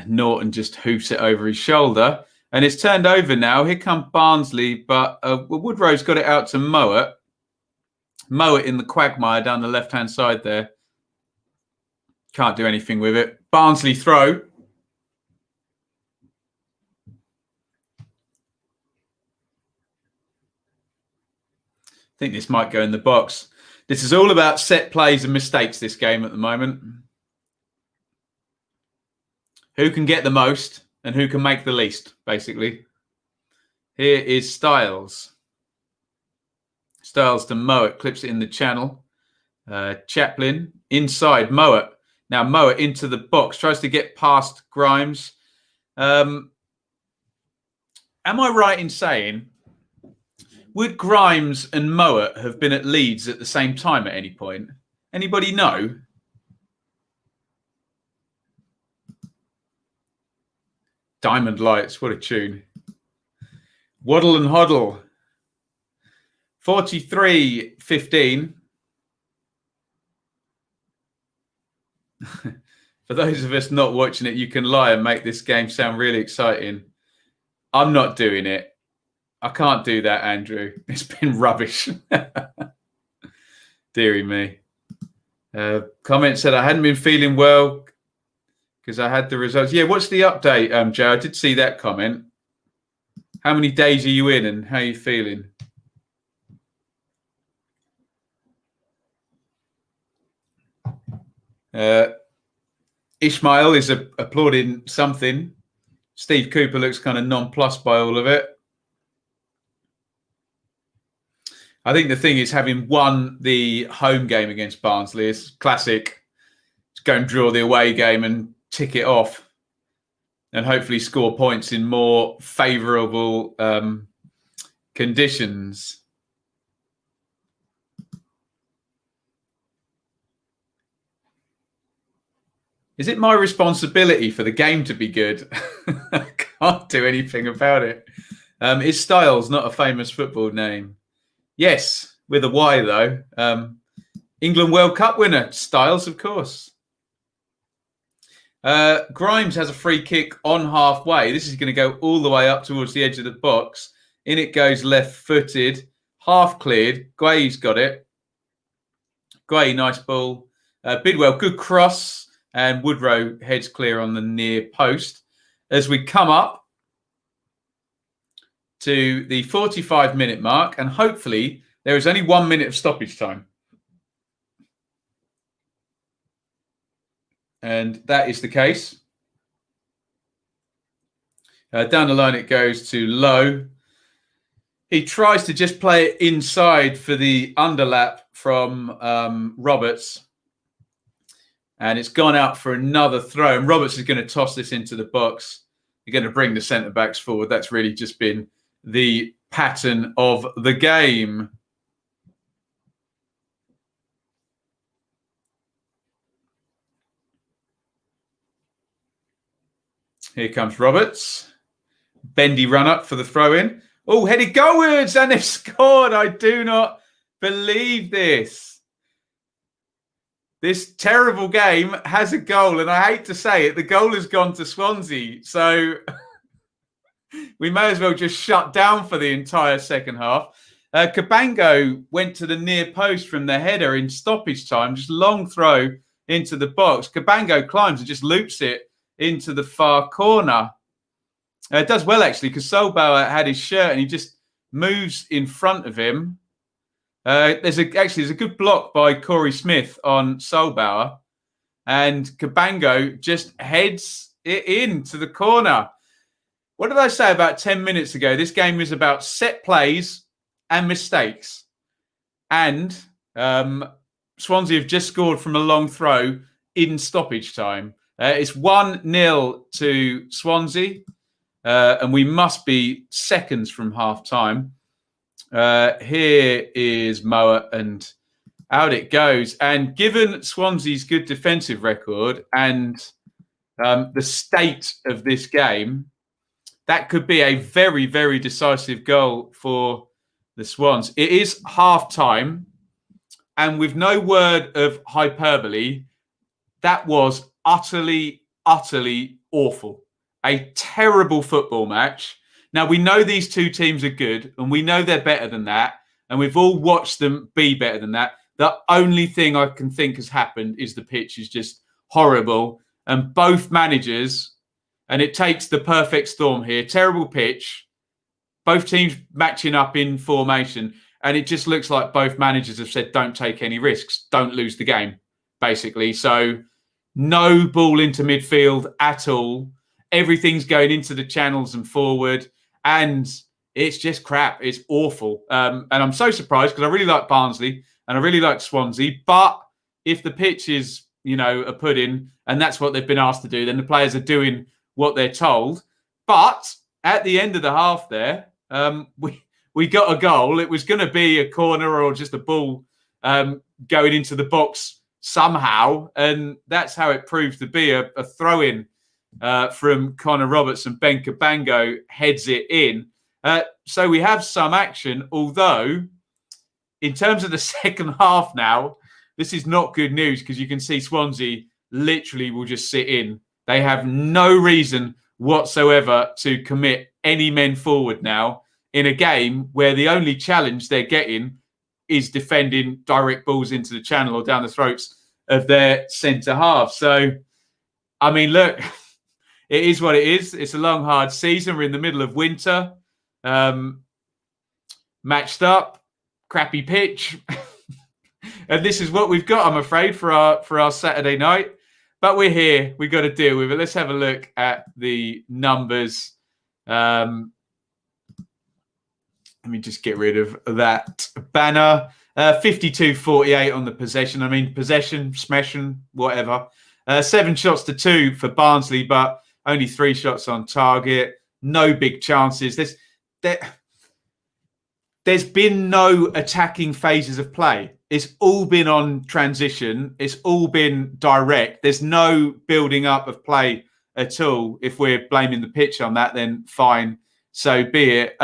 Norton just hoofs it over his shoulder, and it's turned over now. Here comes Barnsley, but Woodrow's got it out to Mowat. Mowat in the quagmire down the left-hand side there. Can't do anything with it. Barnsley throw. I think this might go in the box. This is all about set plays and mistakes, this game at the moment. Who can get the most and who can make the least, basically. Here is Styles. Styles to Mowat, clips it in the channel. Chaplin inside Mowat. Now Mowat into the box, tries to get past Grimes. Am I right in saying, would Grimes and Mowat have been at Leeds at the same time at any point? Anybody know? Diamond Lights, what a tune. Waddle and Hoddle. 43-15. For those of us not watching it, you can lie and make this game sound really exciting. I'm not doing it. I can't do that, Andrew. It's been rubbish. Deary me. Comment said I hadn't been feeling well because I had the results. Yeah, what's the update, Joe? I did see that comment. How many days are you in and how are you feeling? Ishmael is applauding something. Steve Cooper looks kind of nonplussed by all of it. I think the thing is, having won the home game against Barnsley is classic. Just go and draw the away game and tick it off and hopefully score points in more favourable conditions. Is it my responsibility for the game to be good? I can't do anything about it. Is Styles not a famous football name? Yes, with a Y though. England World Cup winner, Styles, of course. Grimes has a free kick on halfway. This is going to go all the way up towards the edge of the box. In it goes left-footed, half cleared. Guay's got it. Guay, nice ball. Bidwell, good cross. And Woodrow heads clear on the near post. As we come up to the 45-minute mark, and hopefully there is only 1 minute of stoppage time. And that is the case. Down the line it goes to Lowe. He tries to just play it inside for the underlap from Roberts. And it's gone out for another throw. And Roberts is going to toss this into the box. They're going to bring the centre-backs forward. That's really just been the pattern of the game. Here comes Roberts. Bendy run up for the throw-in. Oh, headed goalwards, and they've scored. I do not believe this. This terrible game has a goal, and I hate to say it, the goal has gone to Swansea. So we may as well just shut down for the entire second half. Cabango went to the near post from the header in stoppage time, just long throw into the box. Cabango climbs and just loops it into the far corner. It does well, actually, because Solbauer had his shirt and he just moves in front of him. There's a good block by Corey Smith on Solbauer, and Cabango just heads it into the corner. What did I say about 10 minutes ago? This game is about set plays and mistakes. And Swansea have just scored from a long throw in stoppage time. It's 1-0 to Swansea, and we must be seconds from half time. Here is Moa, and out it goes. And given Swansea's good defensive record and the state of this game, that could be a very, very decisive goal for the Swans. It is half time, and with no word of hyperbole, that was utterly, utterly awful. A terrible football match. Now, we know these two teams are good, and we know they're better than that, and we've all watched them be better than that. The only thing I can think has happened is the pitch is just horrible, and both managers, and it takes the perfect storm here, terrible pitch, both teams matching up in formation, and it just looks like both managers have said, don't take any risks, don't lose the game, basically. So no ball into midfield at all. Everything's going into the channels and forward. And it's just crap. It's awful. And I'm so surprised because I really like Barnsley and I really like Swansea. But if the pitch is, a pudding and that's what they've been asked to do, then the players are doing what they're told. But at the end of the half there, we got a goal. It was going to be a corner or just a ball going into the box somehow. And that's how it proved to be, a throw-in. From Connor Roberts, and Ben Cabango heads it in. So we have some action, although in terms of the second half now, this is not good news because you can see Swansea literally will just sit in. They have no reason whatsoever to commit any men forward now in a game where the only challenge they're getting is defending direct balls into the channel or down the throats of their centre half. So, I mean, look... It is what it is. It's a long, hard season. We're in the middle of winter. Matched up, crappy pitch. And this is what we've got, I'm afraid, for our Saturday night. But we're here. We've got to deal with it. Let's have a look at the numbers. Let me just get rid of that banner. 52-48 on the possession. I mean, possession, smashing, whatever. 7 shots to 2 for Barnsley, but only 3 shots on target. No big chances. There's been no attacking phases of play. It's all been on transition. It's all been direct. There's no building up of play at all. If we're blaming the pitch on that, then fine. So be it.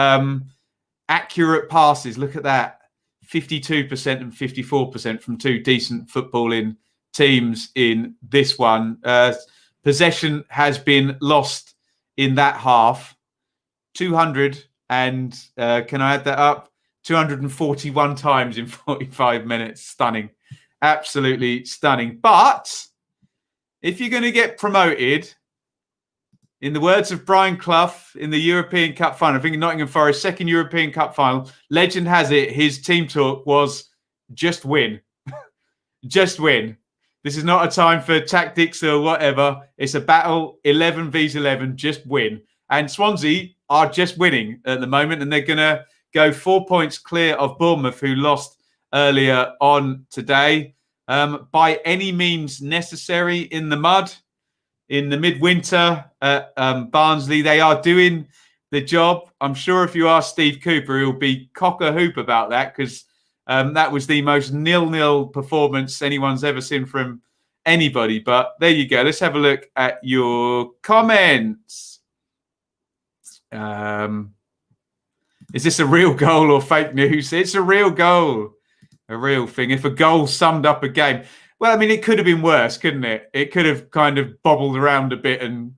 Accurate passes. Look at that. 52% and 54% from 2 decent footballing teams in this one. Possession has been lost in that half. 200 and can I add that up? 241 times in 45 minutes. Stunning. Absolutely stunning. But if you're going to get promoted, in the words of Brian Clough in the European Cup final, I think Nottingham Forest, second European Cup final, legend has it, his team talk was just win. Just win. This is not a time for tactics or whatever. It's a battle, 11 vs 11, just win. And Swansea are just winning at the moment, and they're going to go 4 points clear of Bournemouth, who lost earlier on today. By any means necessary in the mud, in the midwinter at Barnsley, they are doing the job. I'm sure if you ask Steve Cooper, he'll be cock-a-hoop about that, because that was the most nil-nil performance anyone's ever seen from anybody. But there you go. Let's have a look at your comments. Here Is this a real goal or fake news? It's a real goal. A real thing. If a goal summed up a game. Well, I mean, it could have been worse, couldn't it? It could have kind of bobbled around a bit and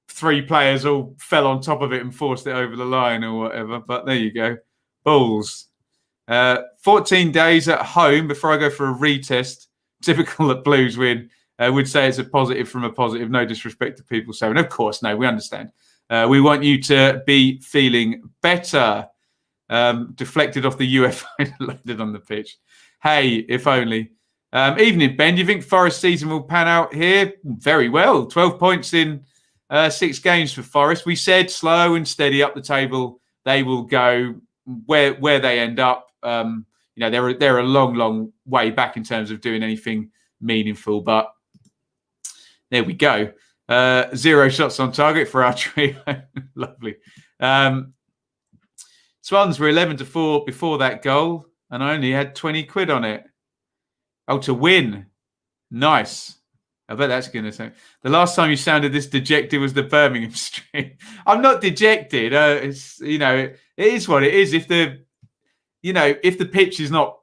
3 players all fell on top of it and forced it over the line or whatever. But there you go. Bulls. 14 days at home before I go for a retest. Typical that Blues win. I would say it's a positive from a positive. No disrespect to people saying, of course, no, we understand. We want you to be feeling better. Deflected off the UFO loaded on the pitch. Hey, if only. Evening, Ben. Do you think Forest season will pan out here? Very well. 12 points in 6 games for Forest. We said slow and steady up the table. They will go where they end up. They're a long way back in terms of doing anything meaningful. But there we go. 0 shots on target for our trio. Lovely. Swans were 11-4 before that goal, and I only had 20 quid on it. Oh, to win. Nice. I bet that's going to sound... The last time you sounded this dejected was the Birmingham stream. I'm not dejected. It is what it is. If the pitch is not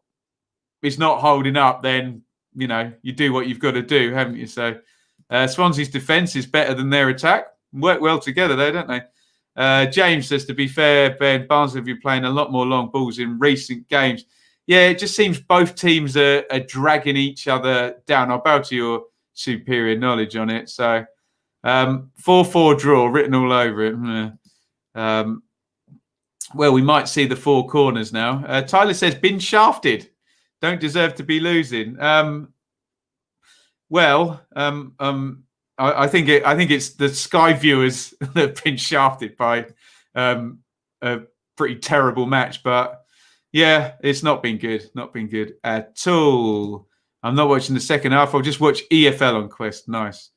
holding up, then, you do what you've got to do, haven't you? So Swansea's defence is better than their attack. Work well together, though, don't they? James says, to be fair, Ben, Barnsley have been playing a lot more long balls in recent games. Yeah, it just seems both teams are dragging each other down. I'll bow to your superior knowledge on it. So 4-4 draw written all over it. Well, we might see the 4 corners now. Tyler says, been shafted. Don't deserve to be losing. I think it's the Sky viewers that have been shafted by a pretty terrible match. But yeah, it's not been good. Not been good at all. I'm not watching the second half. I'll just watch EFL on Quest. Nice.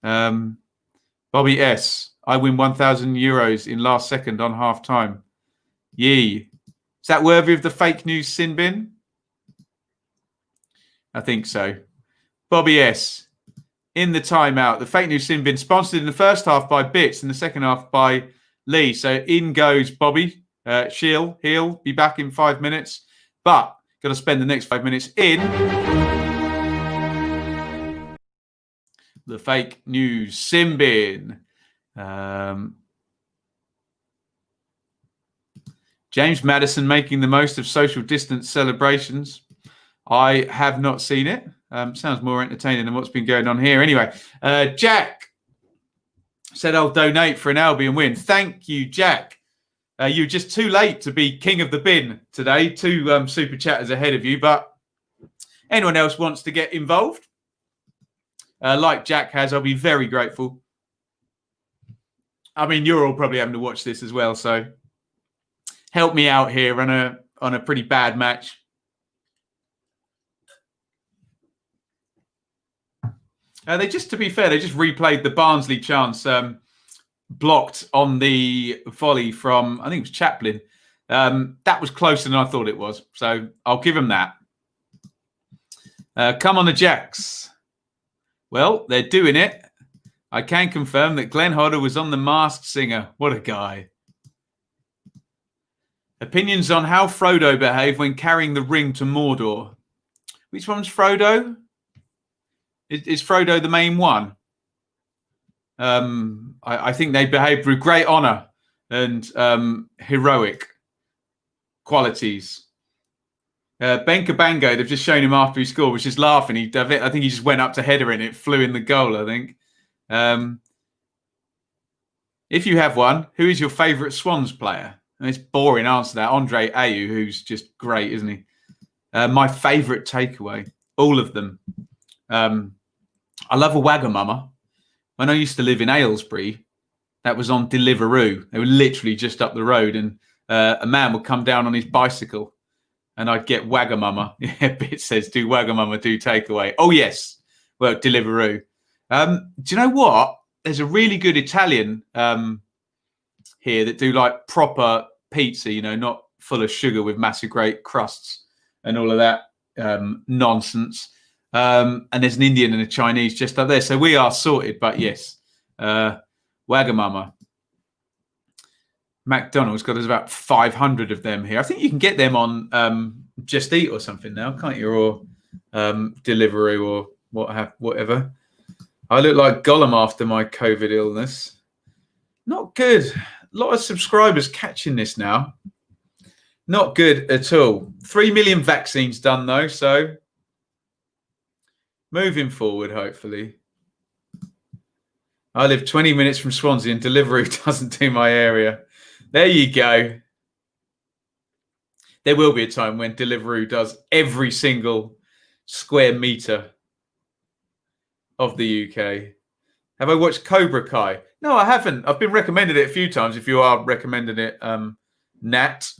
Bobby S. I win €1,000 in last second on half time. Yee. Is that worthy of the fake news sin bin? I think so. Bobby S. In the timeout. The fake news sin bin sponsored in the first half by Bits and the second half by Lee. So in goes Bobby. He'll be back in 5 minutes, but got to spend the next 5 minutes in the fake news sin bin. James Mattheson making the most of social distance celebrations. I have not seen it. Sounds more entertaining than what's been going on here. Anyway, Jack said I'll donate for an Albion win. Thank you, Jack. You're just too late to be king of the bin today. 2 super chatters ahead of you, but anyone else wants to get involved, like Jack has, I'll be very grateful. I mean, you're all probably having to watch this as well, so help me out here on a pretty bad match. To be fair, they just replayed the Barnsley chance. Blocked on the volley from, I think it was Chaplin. That was closer than I thought it was. So I'll give him that. Come on the Jacks. Well, they're doing it. I can confirm that Glenn Hodder was on The Masked Singer. What a guy. Opinions on how Frodo behaved when carrying the ring to Mordor. Which one's Frodo? Is Frodo the main one? I think they behaved with great honour and heroic qualities. Ben Cabango, they've just shown him after he scored, was just laughing. I think he just went up to header and it flew in the goal, I think. If you have one, who is your favourite Swans player? And it's boring answer to that. Andre Ayew, who's just great, isn't he? My favourite takeaway, all of them. I love a Wagamama. When I used to live in Aylesbury, that was on Deliveroo. They were literally just up the road, and a man would come down on his bicycle, and I'd get Wagamama. Yeah, Bit says, do Wagamama, do takeaway. Oh, yes. Well, Deliveroo. Do you know what? There's a really good Italian here that do like proper pizza, not full of sugar with massive great crusts and all of that nonsense. And there's an Indian and a Chinese just up there. So we are sorted, but yes, Wagamama. McDonald's got us about 500 of them here. I think you can get them on Just Eat or something now, can't you? Or Deliveroo or whatever. I look like Gollum after my COVID illness. Not good. A lot of subscribers catching this now. Not good at all. 3 million vaccines done, though. So moving forward, hopefully. I live 20 minutes from Swansea and Deliveroo doesn't do my area. There you go. There will be a time when Deliveroo does every single square metre of the UK. Have I watched Cobra Kai? No, I haven't. I've been recommended it a few times. If you are recommending it, Nat.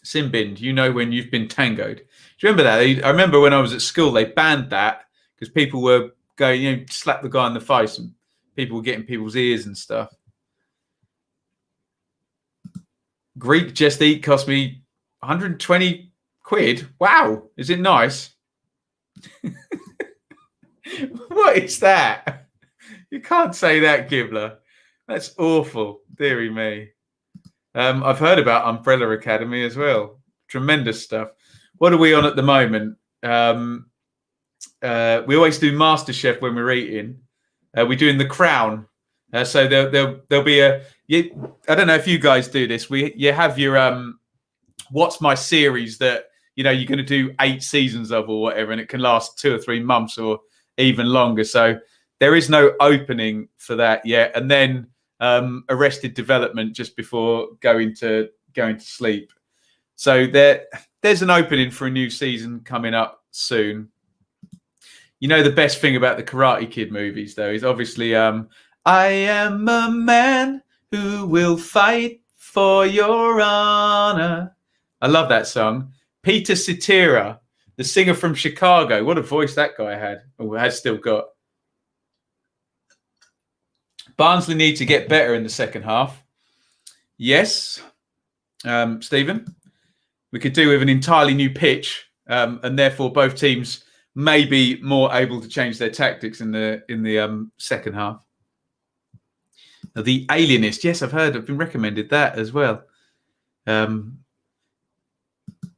Simbin, you know when you've been tangoed. Do you remember that? I remember when I was at school, they banned that because people were going, slap the guy in the face and people were getting people's ears and stuff. Greek Just Eat cost me 120 quid. Wow. Is it nice? What is that? You can't say that, Gibbler. That's awful. Dearie me. I've heard about Umbrella Academy as well. Tremendous stuff. What are we on at the moment? We always do MasterChef when we're eating. We're doing The Crown. So there'll be I don't know if you guys do this. You have your what's my series that you're going to do 8 seasons of or whatever, and it can last 2 or 3 months or even longer. So there is no opening for that yet. And then Arrested Development just before going to sleep. So there's an opening for a new season coming up soon. The best thing about the Karate Kid movies, though, is obviously I am a man who will fight for your honor. I love that song. Peter Cetera, the singer from Chicago. What a voice that guy had, or has still got. Barnsley need to get better in the second half. Yes, Stephen. We could do with an entirely new pitch, and therefore both teams may be more able to change their tactics in the second half. The Alienist. Yes, I've been recommended that as well.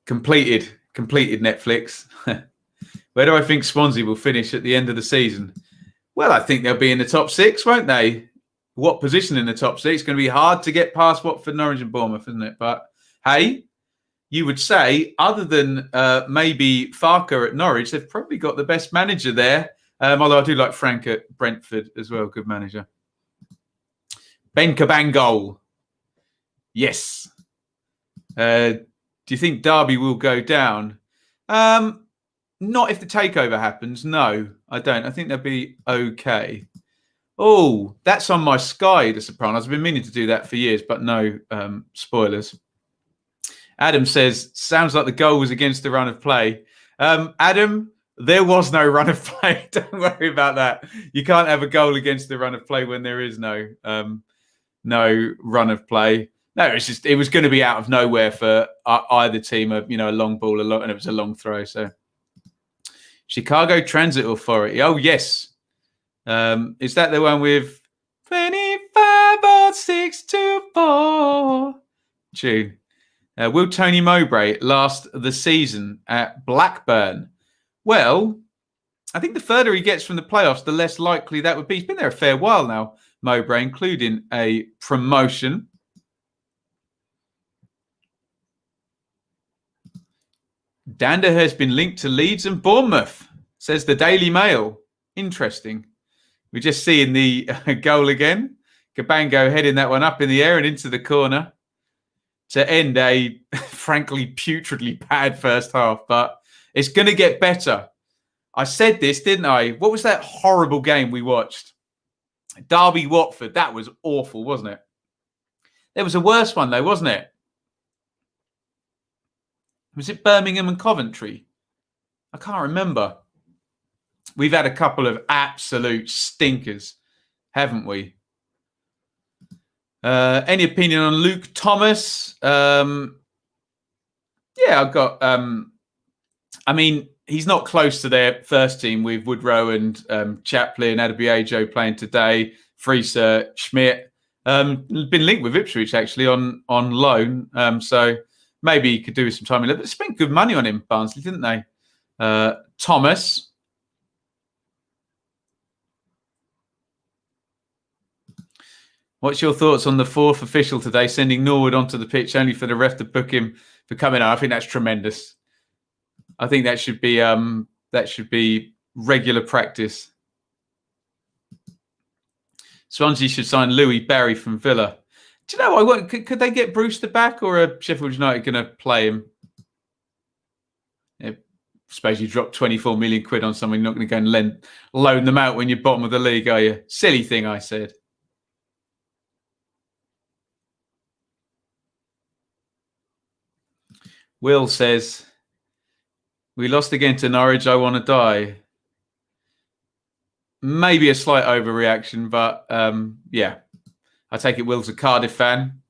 Completed Netflix. Where do I think Swansea will finish at the end of the season? Well, I think they'll be in the top 6, won't they? What position in the top 6? It's going to be hard to get past Watford, Norwich and Bournemouth, isn't it? But hey, you would say, other than maybe Farker at Norwich, they've probably got the best manager there. Although I do like Frank at Brentford as well. Good manager. Ben Kabangol. Yes. Do you think Derby will go down? Not if the takeover happens. No, I don't. I think they'll be okay. Oh, that's on my Sky, The Sopranos. I've been meaning to do that for years, but no spoilers. Adam says, sounds like the goal was against the run of play. Adam, there was no run of play. Don't worry about that. You can't have a goal against the run of play when there is no run of play. No, it was going to be out of nowhere for either team. A long ball, and it was a long throw. So, Chicago Transit Authority. Oh yes, is that the one with 25-624 tune? Will Tony Mowbray last the season at Blackburn? Well, I think the further he gets from the playoffs, the less likely that would be. He's been there a fair while now, Mowbray, including a promotion. Dander has been linked to Leeds and Bournemouth, says the Daily Mail. Interesting. We're just seeing the goal again. Cabango heading that one up in the air and into the corner to end a, frankly, putridly bad first half. But it's going to get better. I said this, didn't I? What was that horrible game we watched? Derby-Watford. That was awful, wasn't it? There was a worse one, though, wasn't it? Was it Birmingham and Coventry? I can't remember. We've had a couple of absolute stinkers, haven't we? Any opinion on Luke Thomas? Yeah, I've got... he's not close to their first team with Woodrow and Chaplin, Adebayo playing today, Freeser, Schmidt. Been linked with Ipswich actually on loan. So maybe he could do with some time. They spent good money on him, Barnsley, didn't they? Thomas. What's your thoughts on the fourth official today sending Norwood onto the pitch only for the ref to book him for coming out? I think that's tremendous. I think that should be regular practice. Swansea should sign Louis Barry from Villa. Do you know, could they get Brewster back, or are Sheffield United going to play him? I suppose you drop 24 million quid on someone, you're not going to go and loan them out when you're bottom of the league, are you? Silly thing, I said. Will says, we lost again to Norwich, I want to die. Maybe a slight overreaction, but yeah. I take it Will's a Cardiff fan.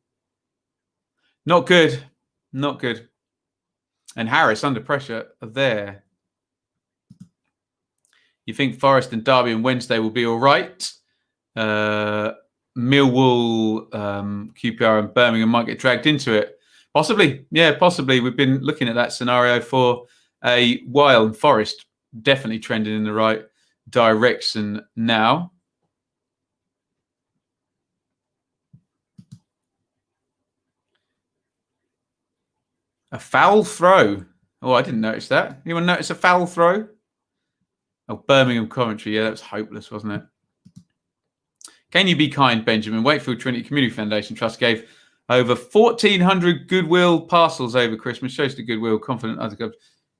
Not good. Not good. And Harris under pressure there. You think Forest and Derby on Wednesday will be all right? Millwall, QPR and Birmingham might get dragged into it. Possibly. Yeah, possibly. We've been looking at that scenario for a while. And Forest definitely trending in the right direction now. A foul throw. Oh, I didn't notice that. Anyone notice a foul throw? Oh, Birmingham commentary. Yeah, that was hopeless, wasn't it? Can you be kind, Benjamin? Wakefield Trinity Community Foundation Trust gave over 1,400 goodwill parcels over Christmas. Shows the goodwill, confident other clubs.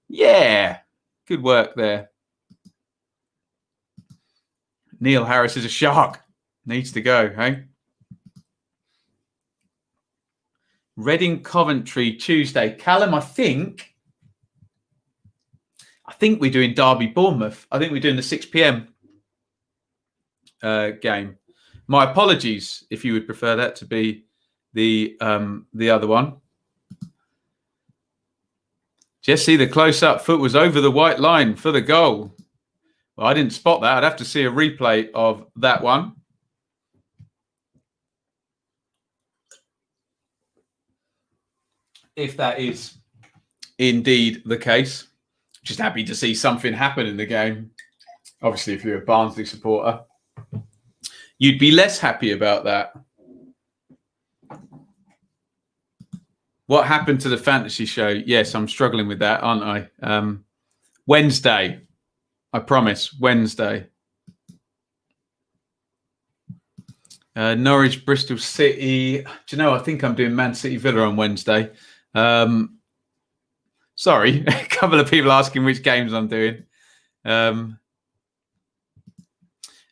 Yeah, good work there. Neil Harris is a shark. Needs to go, hey? Reading Coventry Tuesday. Callum, I think we're doing Derby Bournemouth. I think we're doing the 6 p.m. Game. My apologies if you would prefer that to be the other one. Just see the close-up foot was over the white line for the goal. Well, I didn't spot that. I'd have to see a replay of that one. If that is indeed the case. Just happy to see something happen in the game. Obviously, if you're a Barnsley supporter, you'd be less happy about that. What happened to the fantasy show? Yes, I'm struggling with that, aren't I? Wednesday. I promise, Wednesday. Norwich, Bristol City. Do you know, I think I'm doing Man City Villa on Wednesday. Sorry, a couple of people asking which games I'm doing.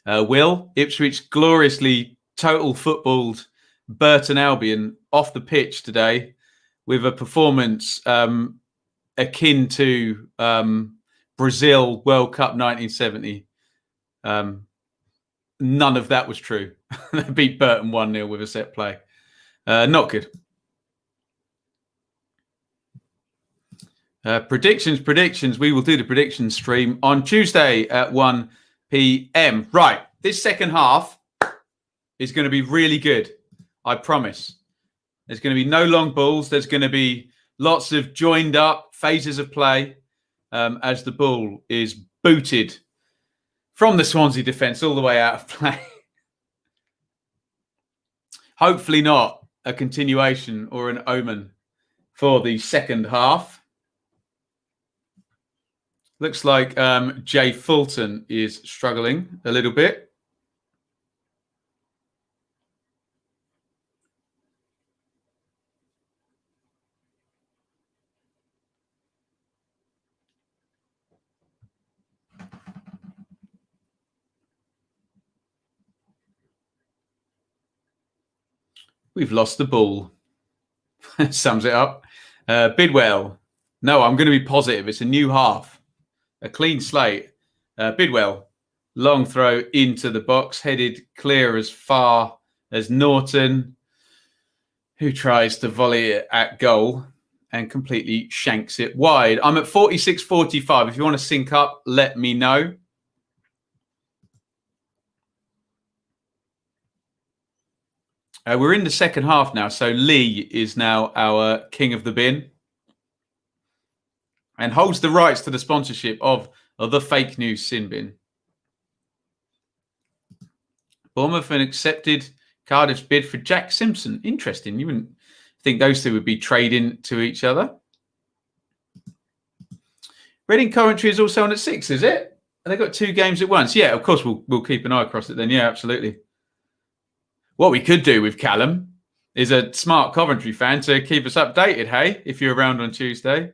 Will, Ipswich gloriously total footballed Burton Albion off the pitch today with a performance akin to Brazil World Cup 1970. None of that was true. They beat Burton 1-0 with a set play. Not good. Predictions. We will do the predictions stream on Tuesday at 1 p.m. Right. This second half is going to be really good. I promise. There's going to be no long balls. There's going to be lots of joined up phases of play as the ball is booted from the Swansea defence all the way out of play. Hopefully not a continuation or an omen for the second half. Looks like Jay Fulton is struggling a little bit. We've lost the ball. Sums it up. Bidwell. No, I'm going to be positive. It's a new half. A clean slate. Bidwell, long throw into the box, headed clear as far as Norton, who tries to volley it at goal and completely shanks it wide. I'm at 46-45. If you want to sync up, let me know. We're in the second half now, so Lee is now our king of the bin and holds the rights to the sponsorship of the fake news sin bin. Bournemouth have accepted Cardiff's bid for Jack Simpson. Interesting. You wouldn't think those two would be trading to each other. Reading Coventry is also on at 6, is it? Have they got 2 games at once? Yeah, of course, we'll keep an eye across it then. Yeah, absolutely. What we could do with Callum is a smart Coventry fan to keep us updated, hey, if you're around on Tuesday.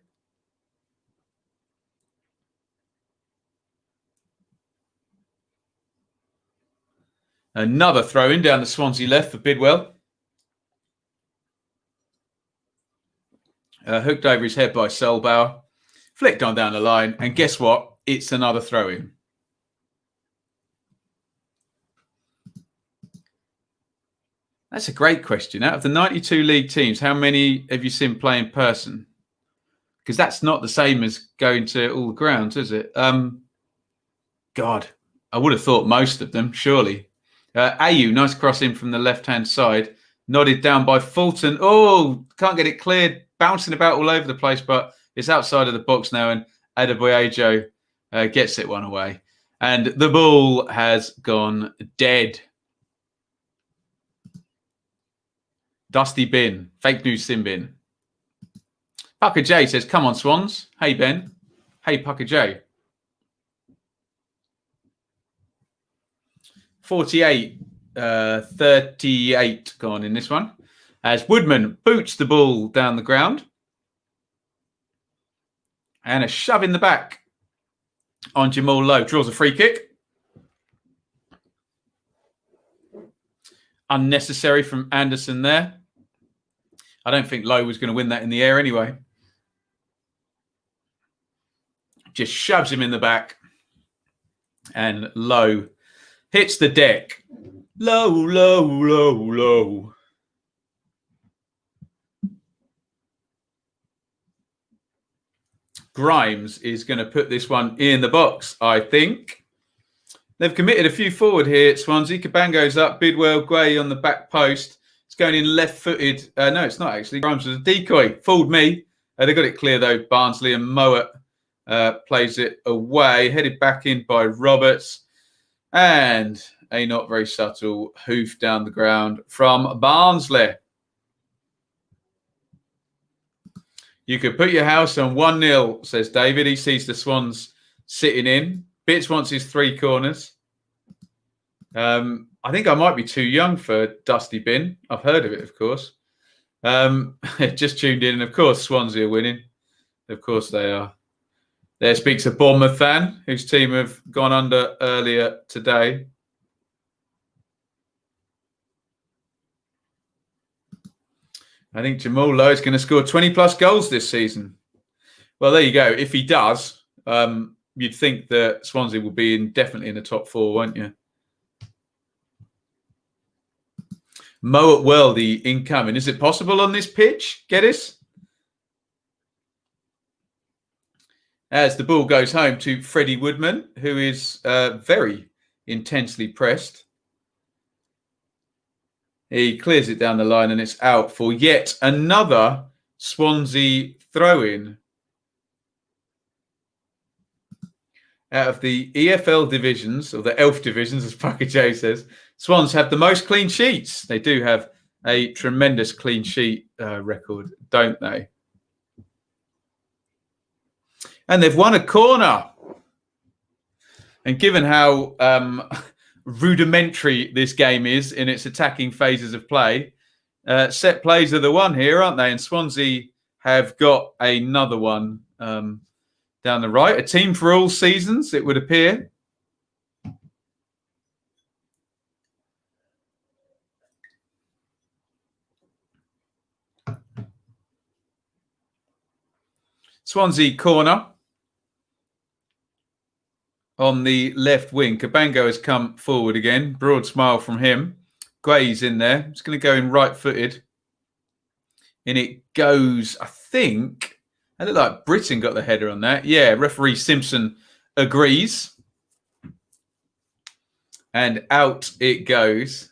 Another throw-in down the Swansea left for Bidwell. Hooked over his head by Solbauer. Flicked on down the line. And guess what? It's another throw-in. That's a great question. Out of the 92 league teams, how many have you seen play in person? Because that's not the same as going to all the grounds, is it? God, I would have thought most of them, surely. Ayew, nice cross in from the left-hand side. Nodded down by Fulton. Oh, can't get it cleared. Bouncing about all over the place, but it's outside of the box now. And Adebayo gets it one away. And the ball has gone dead. Dusty bin. Fake news sin bin. Pucker J says, come on, Swans. Hey, Ben. Hey, Pucker J. 48, 38 gone in this one. As Woodman boots the ball down the ground. And a shove in the back on Jamal Lowe. Draws a free kick. Unnecessary from Anderson there. I don't think Lowe was going to win that in the air anyway. Just shoves him in the back. And Lowe hits the deck. Low, low, low, low. Grimes is going to put this one in the box, I think. They've committed a few forward here at Swansea. Cabango's up. Bidwell, Guay on the back post. It's going in left-footed. No, it's not actually. Grimes was a decoy. Fooled me. They got it clear, though. Barnsley and Mowat plays it away. Headed back in by Roberts. And a not very subtle hoof down the ground from Barnsley. You could put your house on 1-0, says David. He sees the Swans sitting in. Bits wants his 3 corners. I think I might be too young for Dusty Bin. I've heard of it, of course. Just tuned in. And of course, Swansea are winning. Of course they are. There speaks a Bournemouth fan whose team have gone under earlier today. I think Jamal Lowe is going to score 20-plus goals this season. Well, there you go. If he does, you'd think that Swansea will be definitely in the top 4, won't you? Oakwell, the incoming. Is it possible on this pitch, Geddes? As the ball goes home to Freddie Woodman, who is very intensely pressed. He clears it down the line and it's out for yet another Swansea throw-in. Out of the EFL divisions, or the ELF divisions, as Pucker J says, Swans have the most clean sheets. They do have a tremendous clean sheet record, don't they? And they've won a corner. And given how rudimentary this game is in its attacking phases of play, set plays are the one here, aren't they? And Swansea have got another one down the right. A team for all seasons, it would appear. Swansea corner on the left wing. Cabango has come forward again. Broad smile from him. Guay's in there. It's going to go in right-footed. And it goes, I think... I look like Britain got the header on that. Yeah, referee Simpson agrees. And out it goes.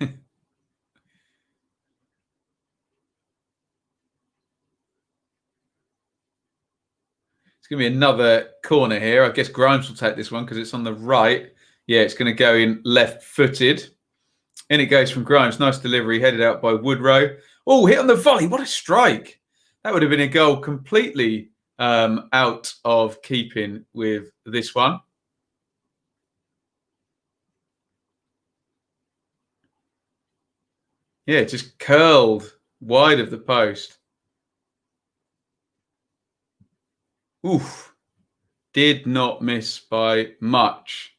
It's going to be another corner here. I guess Grimes will take this one because it's on the right. Yeah, it's going to go in left-footed. In it goes from Grimes. Nice delivery, headed out by Woodrow. Oh, hit on the volley. What a strike. That would have been a goal completely out of keeping with this one. Yeah, just curled wide of the post. Oof. Did not miss by much.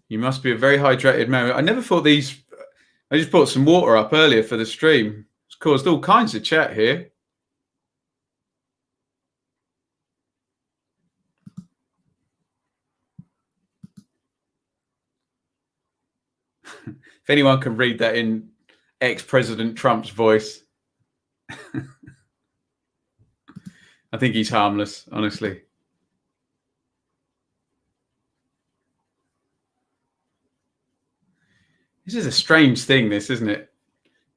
You must be a very hydrated man. I never thought these... I just brought some water up earlier for the stream. It's caused all kinds of chat here. If anyone can read that in ex-President Trump's voice. I think he's harmless, honestly. This is a strange thing, this, isn't it?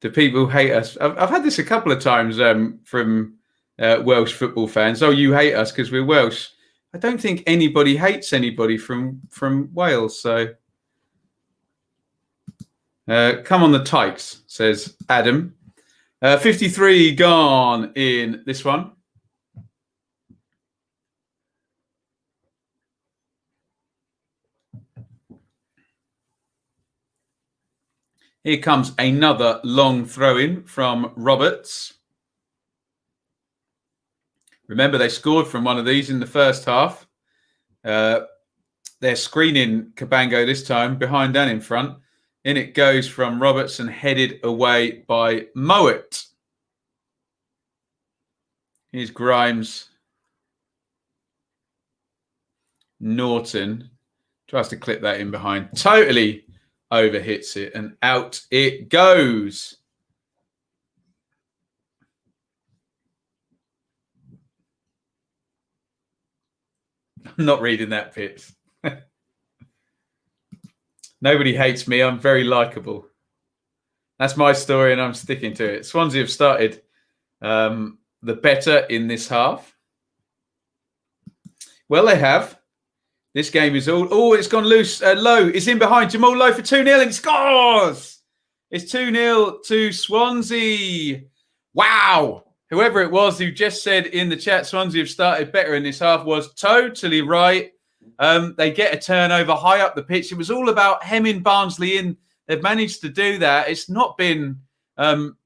Do people hate us? I've had this a couple of times from Welsh football fans. Oh, you hate us because we're Welsh. I don't think anybody hates anybody from Wales. So come on the tykes, says Adam. 53 gone in this one. Here comes another long throw-in from Roberts. Remember, they scored from one of these in the first half. They're screening Cabango this time, behind and in front. In it goes from Roberts and headed away by Mowat. Here's Grimes. Norton tries to clip that in behind. Totally overhits it and out it goes. I'm not reading that, Pitts. Nobody hates me. I'm very likable. That's my story and I'm sticking to it. Swansea have started the better in this half. Well, they have. This game is all... Oh, it's gone loose. Lowe is in behind. Jamal Lowe for 2-0 and he scores! It's 2-0 to Swansea. Wow. Whoever it was who just said in the chat Swansea have started better in this half was totally right. They get a turnover high up the pitch. It was all about hemming Barnsley in. They've managed to do that. It's not been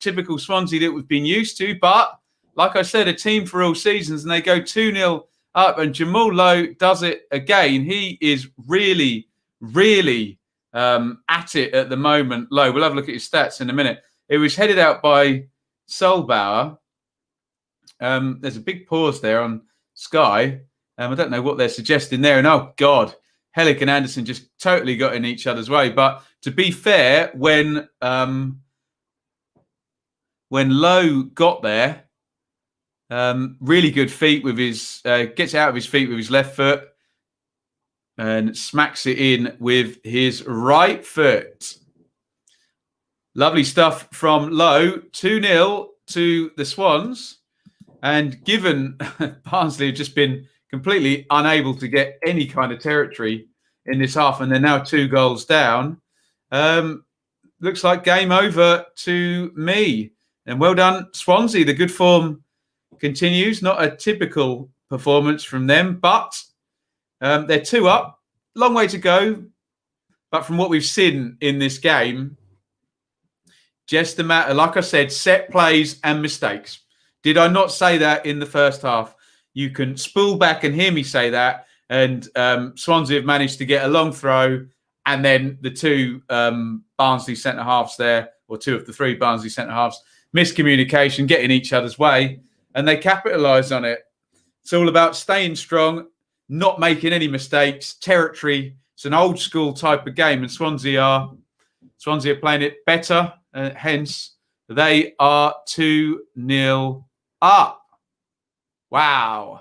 typical Swansea that we've been used to. But, like I said, a team for all seasons. And they go 2-0 up, and Jamal Lowe does it again. He is really, really at it at the moment. Lowe, we'll have a look at his stats in a minute. It was headed out by Solbauer. There's a big pause there on Sky. I don't know what they're suggesting there. And oh, God, Hellick and Anderson just totally got in each other's way. But to be fair, when Lowe got there, really good feet with his, gets out of his feet with his left foot and smacks it in with his right foot. Lovely stuff from Lowe. 2-0 to the Swans. And given Barnsley have just been completely unable to get any kind of territory in this half, and they're now 2 goals down, looks like game over to me. And well done, Swansea. The good form continues. Not a typical performance from them, but they're 2 up. Long way to go. But from what we've seen in this game, just a matter, like I said, set plays and mistakes. Did I not say that in the first half? You can spool back and hear me say that. And Swansea have managed to get a long throw. And then the 2 Barnsley centre-halves there, or 2 of the 3 Barnsley centre-halves, miscommunication, getting each other's way. And they capitalise on it. It's all about staying strong, not making any mistakes, territory. It's an old school type of game. And Swansea are playing it better. Hence, they are 2-0 up. Wow.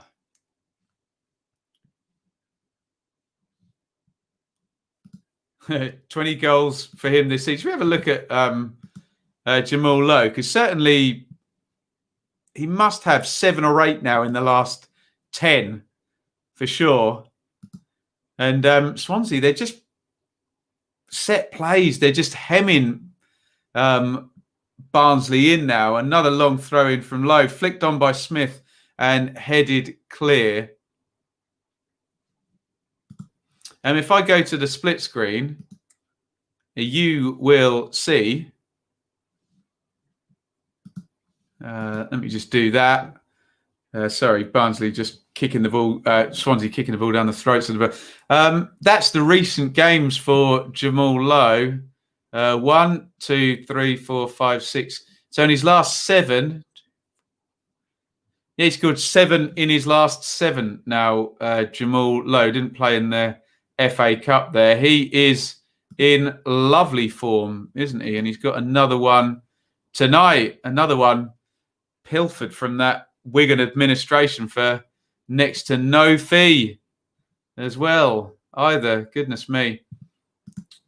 20 goals for him this season. Should we have a look at Jamal Lowe? Because certainly he must have 7 or 8 now in the last 10 for sure. And Swansea, they're just set plays. They're just hemming Barnsley in now. Another long throw in from Lowe, flicked on by Smith and headed clear. And if I go to the split screen, you will see. Let me just do that. Sorry, Barnsley just kicking the ball. Swansea kicking the ball down the throats of the ball. That's the recent games for Jamal Lowe. 1, 2, 3, 4, 5, 6. So in his last 7, he scored 7 in his last 7. Now Jamal Lowe didn't play in the FA Cup there. He is in lovely form, isn't he? And he's got another one tonight. Another one pilfered from that Wigan administration for next to no fee as well either. Goodness me.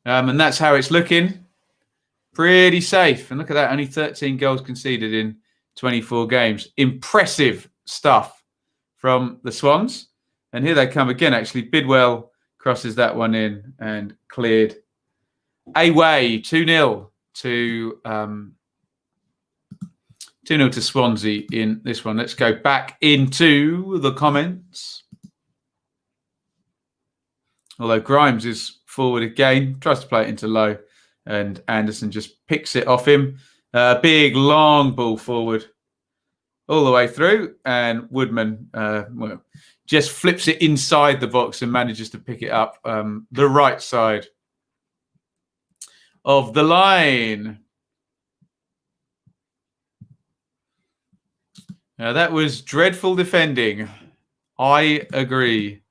And that's how it's looking. Pretty safe. And look at that, only 13 goals conceded in 24 games. Impressive stuff from the Swans. And here they come again, actually. Bidwell crosses that one in and cleared away. 2-0 to 2-0 to Swansea in this one. Let's go back into the comments. Although Grimes is forward again, tries to play it into Lowe, and Anderson just picks it off him. Big, long ball forward all the way through, and Woodman just flips it inside the box and manages to pick it up the right side of the line. Now, that was dreadful defending. I agree.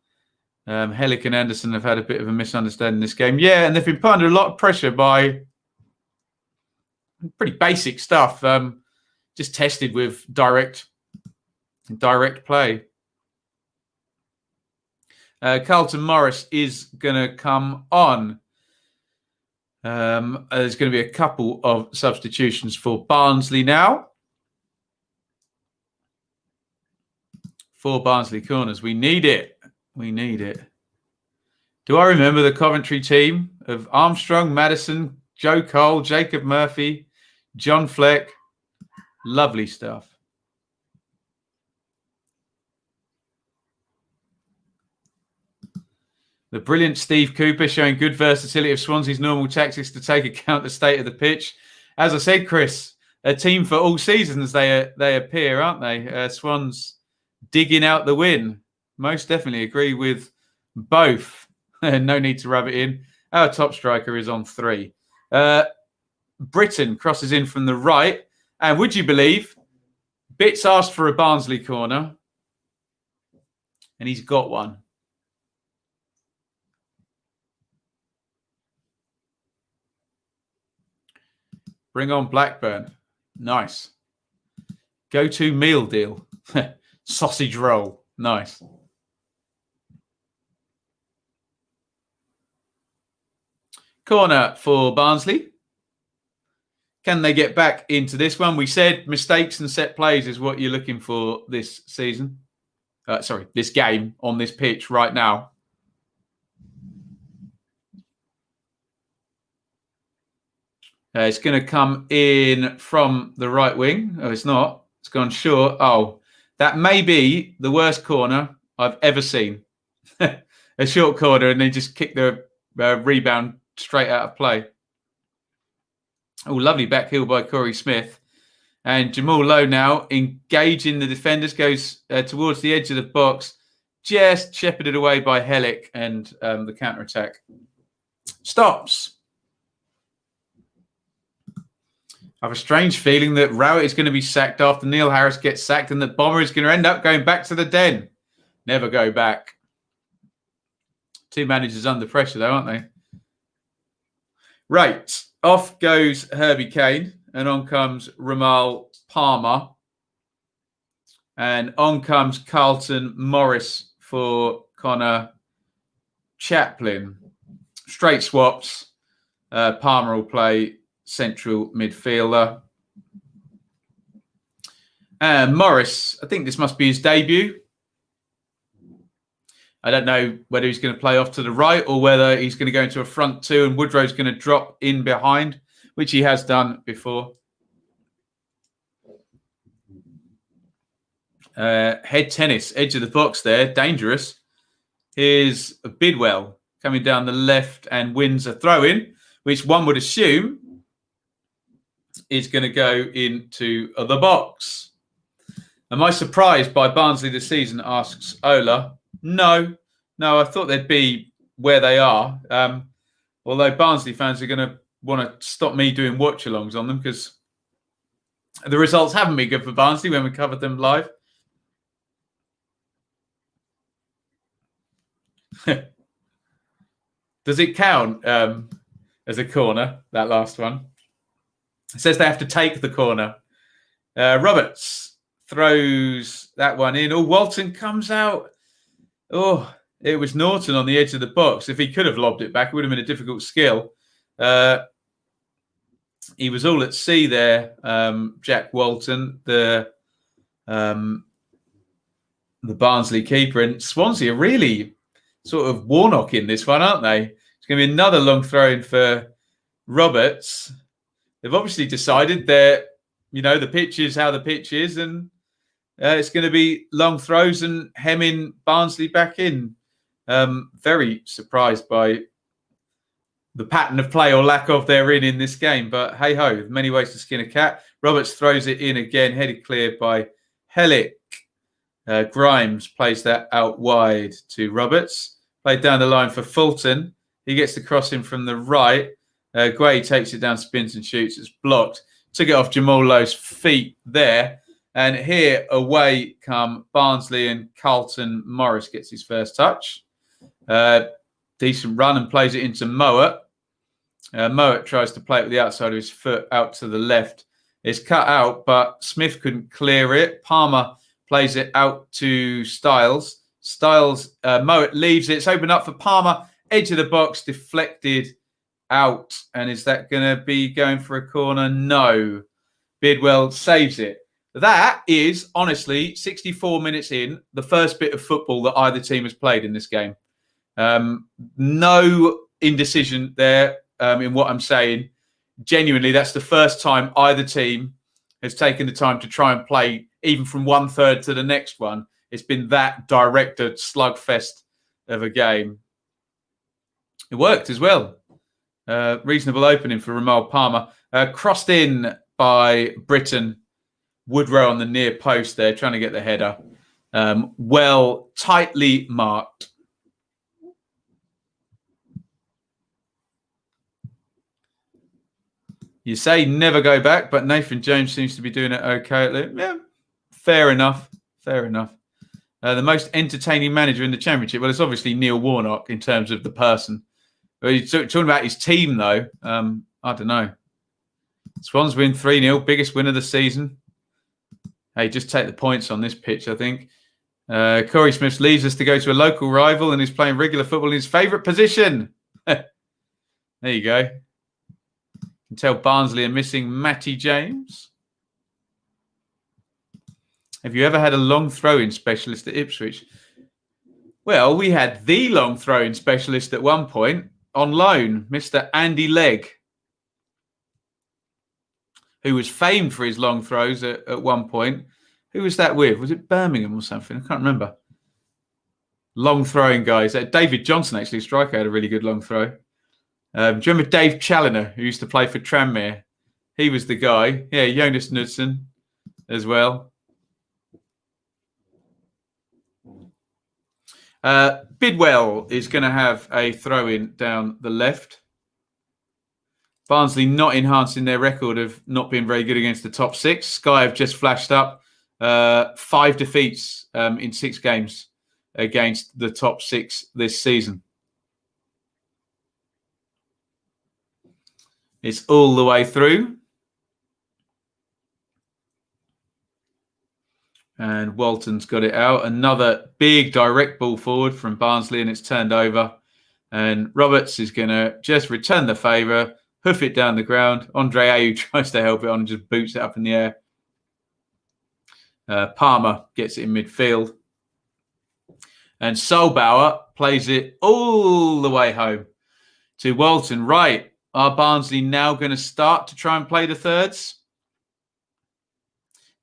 Hellick and Anderson have had a bit of a misunderstanding in this game. Yeah, and they've been put under a lot of pressure by pretty basic stuff. Just tested with direct play. Carlton Morris is going to come on. There's going to be a couple of substitutions for Barnsley now. 4 Barnsley corners. We need it. We need it. Do I remember the Coventry team of Armstrong, Mattheson, Joe Coyle, Jacob Murphy, John Fleck? Lovely stuff. The brilliant Steve Cooper showing good versatility of Swansea's normal tactics to take account the state of the pitch. As I said, Chris, a team for all seasons they appear, aren't they? Swans digging out the win. Most definitely agree with both. No need to rub it in. Our top striker is on 3. Burton crosses in from the right. And would you believe, Bits asked for a Barnsley corner. And he's got one. Bring on Blackburn. Nice. Go-to meal deal. Sausage roll. Nice. Corner for Barnsley. Can they get back into this one? We said mistakes and set plays is what you're looking for this season. This game on this pitch right now. It's going to come in from the right wing. Oh, it's not. It's gone short. Oh, that may be the worst corner I've ever seen. A short corner, and they just kick the rebound straight out of play. Oh, lovely back heel by Corey Smith. And Jamal Lowe now engaging the defenders, goes towards the edge of the box, just shepherded away by Hellick, and the counter-attack stops. I have a strange feeling that Rowett is going to be sacked after Neil Harris gets sacked, and that Bomber is going to end up going back to the den. Never go back. 2 managers under pressure, though, aren't they? Right. Off goes Herbie Kane, and on comes Ramal Palmer. And on comes Carlton Morris for Connor Chaplin. Straight swaps. Palmer will play central midfielder. Morris, I think this must be his debut. I don't know whether he's going to play off to the right or whether he's going to go into a front two and Woodrow's going to drop in behind, which he has done before. Head tennis, edge of the box there, dangerous. Here's Bidwell coming down the left and wins a throw-in, which one would assume is going to go into the box. Am I surprised by Barnsley this season, asks Ola. No, I thought they'd be where they are. Although Barnsley fans are going to want to stop me doing watch-alongs on them because the results haven't been good for Barnsley when we covered them live. Does it count as a corner, that last one? It says they have to take the corner. Roberts throws that one in. Oh, Walton comes out. Oh, it was Norton on the edge of the box. If he could have lobbed it back, it would have been a difficult skill. He was all at sea there, Jack Walton, the Barnsley keeper. And Swansea are really sort of Warnock in this one, aren't they? It's going to be another long throw in for Roberts. They've obviously decided that, the pitch is how the pitch is, and it's going to be long throws and hemming Barnsley back in. Very surprised by the pattern of play or lack of therein in this game, but hey-ho, many ways to skin a cat. Roberts throws it in again, headed clear by Hellick. Grimes plays that out wide to Roberts. Played down the line for Fulton. He gets the crossing from the right. Guay takes it down, spins and shoots. It's blocked. Took it off Jamal Lowe's feet there. And here away come Barnsley and Carlton Morris gets his first touch. Decent run and plays it into Mowat. Mowat tries to play it with the outside of his foot out to the left. It's cut out, but Smith couldn't clear it. Palmer plays it out to Styles. Mowat leaves it. It's opened up for Palmer. Edge of the box, deflected out. And is that going to be going for a corner? No. Bidwell saves it. That is, honestly, 64 minutes in, the first bit of football that either team has played in this game. No indecision there in what I'm saying. Genuinely, that's the first time either team has taken the time to try and play even from one third to the next one. It's been that directed slugfest of a game. It worked as well. Reasonable opening for Ramal Palmer. Crossed in by Burton. Woodrow on the near post there, trying to get the header. Well, tightly marked. You say never go back, but Nathan Jones seems to be doing it okay. Yeah, fair enough. The most entertaining manager in the Championship. Well, it's obviously Neil Warnock in terms of the person. But he's talking about his team, though. I don't know. Swans win 3-0, biggest win of the season. Hey, just take the points on this pitch, I think. Corey Smith leaves us to go to a local rival and is playing regular football in his favourite position. There you go. You can tell Barnsley are missing Matty James. Have you ever had a long throw-in specialist at Ipswich? Well, we had the long throw-in specialist at one point on loan, Mr. Andy Legg, who was famed for his long throws at one point. Who was that with? Was it Birmingham or something? I can't remember. Long throwing guys. David Johnson, actually, striker, had a really good long throw. Do you remember Dave Challoner, who used to play for Tranmere? He was the guy. Yeah, Jonas Knudsen as well. Bidwell is going to have a throw-in down the left. Barnsley not enhancing their record of not being very good against the top six. Sky have just flashed up 5 defeats in 6 games against the top 6 this season. It's all the way through. And Walton's got it out. Another big direct ball forward from Barnsley, and it's turned over. And Roberts is going to just return the favour, hoof it down the ground. Andre Ayew tries to help it on and just boots it up in the air. Palmer gets it in midfield. And Solbauer plays it all the way home to Walton. Right, are Barnsley now going to start to try and play the thirds?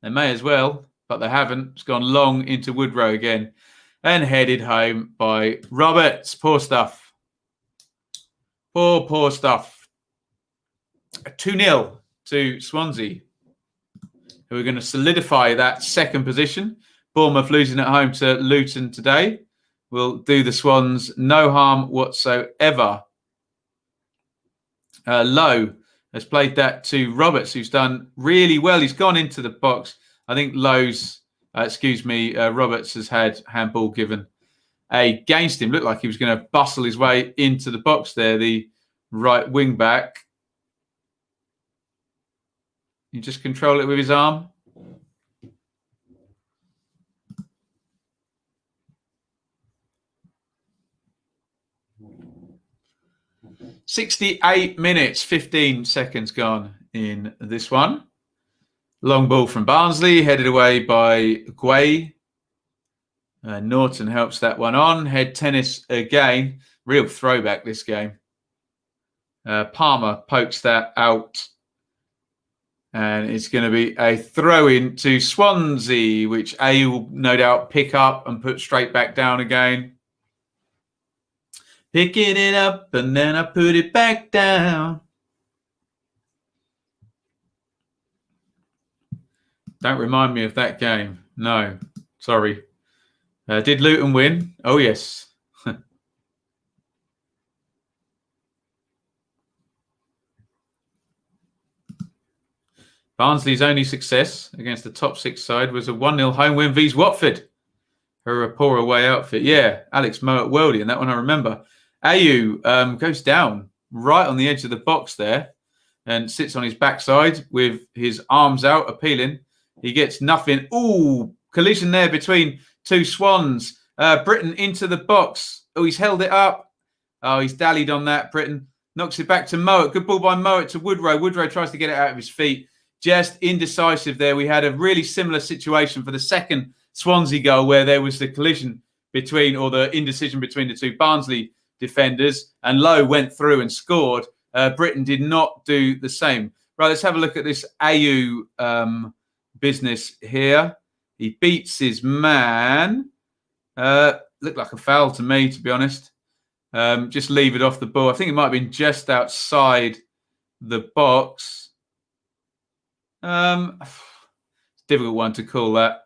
They may as well, but they haven't. It's gone long into Woodrow again and headed home by Roberts. Poor stuff. Poor stuff. 2-0 to Swansea, who are going to solidify that second position. Bournemouth losing at home to Luton today will do the Swans no harm whatsoever. Lowe has played that to Roberts, who's done really well. He's gone into the box. I think Roberts has had handball given against him. Looked like he was going to bustle his way into the box there, the right wing back. You just control it with his arm. "68 minutes, 15 seconds gone in this one. Long ball from Barnsley, headed away by Guay. Norton helps that one on. Head tennis again. Real throwback, this game. Palmer pokes that out. And it's going to be a throw-in to Swansea, which A will no doubt pick up and put straight back down again. Picking it up and then I put it back down. Don't remind me of that game. No, sorry. Did Luton win? Oh, yes. Barnsley's only success against the top six side was a 1-0 home win vs Watford. Her poor away outfit. Yeah, Alex Mowatt Weldy, and that one I remember. Ayew goes down right on the edge of the box there and sits on his backside with his arms out, appealing. He gets nothing. Ooh, collision there between two Swans. Britton into the box. Oh, he's held it up. Oh, he's dallied on that. Britton knocks it back to Mowatt. Good ball by Mowatt to Woodrow. Woodrow tries to get it out of his feet. Just indecisive there. We had a really similar situation for the second Swansea goal where there was the collision between, or the indecision between the two Barnsley defenders, and Lowe went through and scored. Britton did not do the same. Right, let's have a look at this Ayew business here. He beats his man. Looked like a foul to me, to be honest. Just leave it off the ball. I think it might have been just outside the box. It's a difficult one to call that.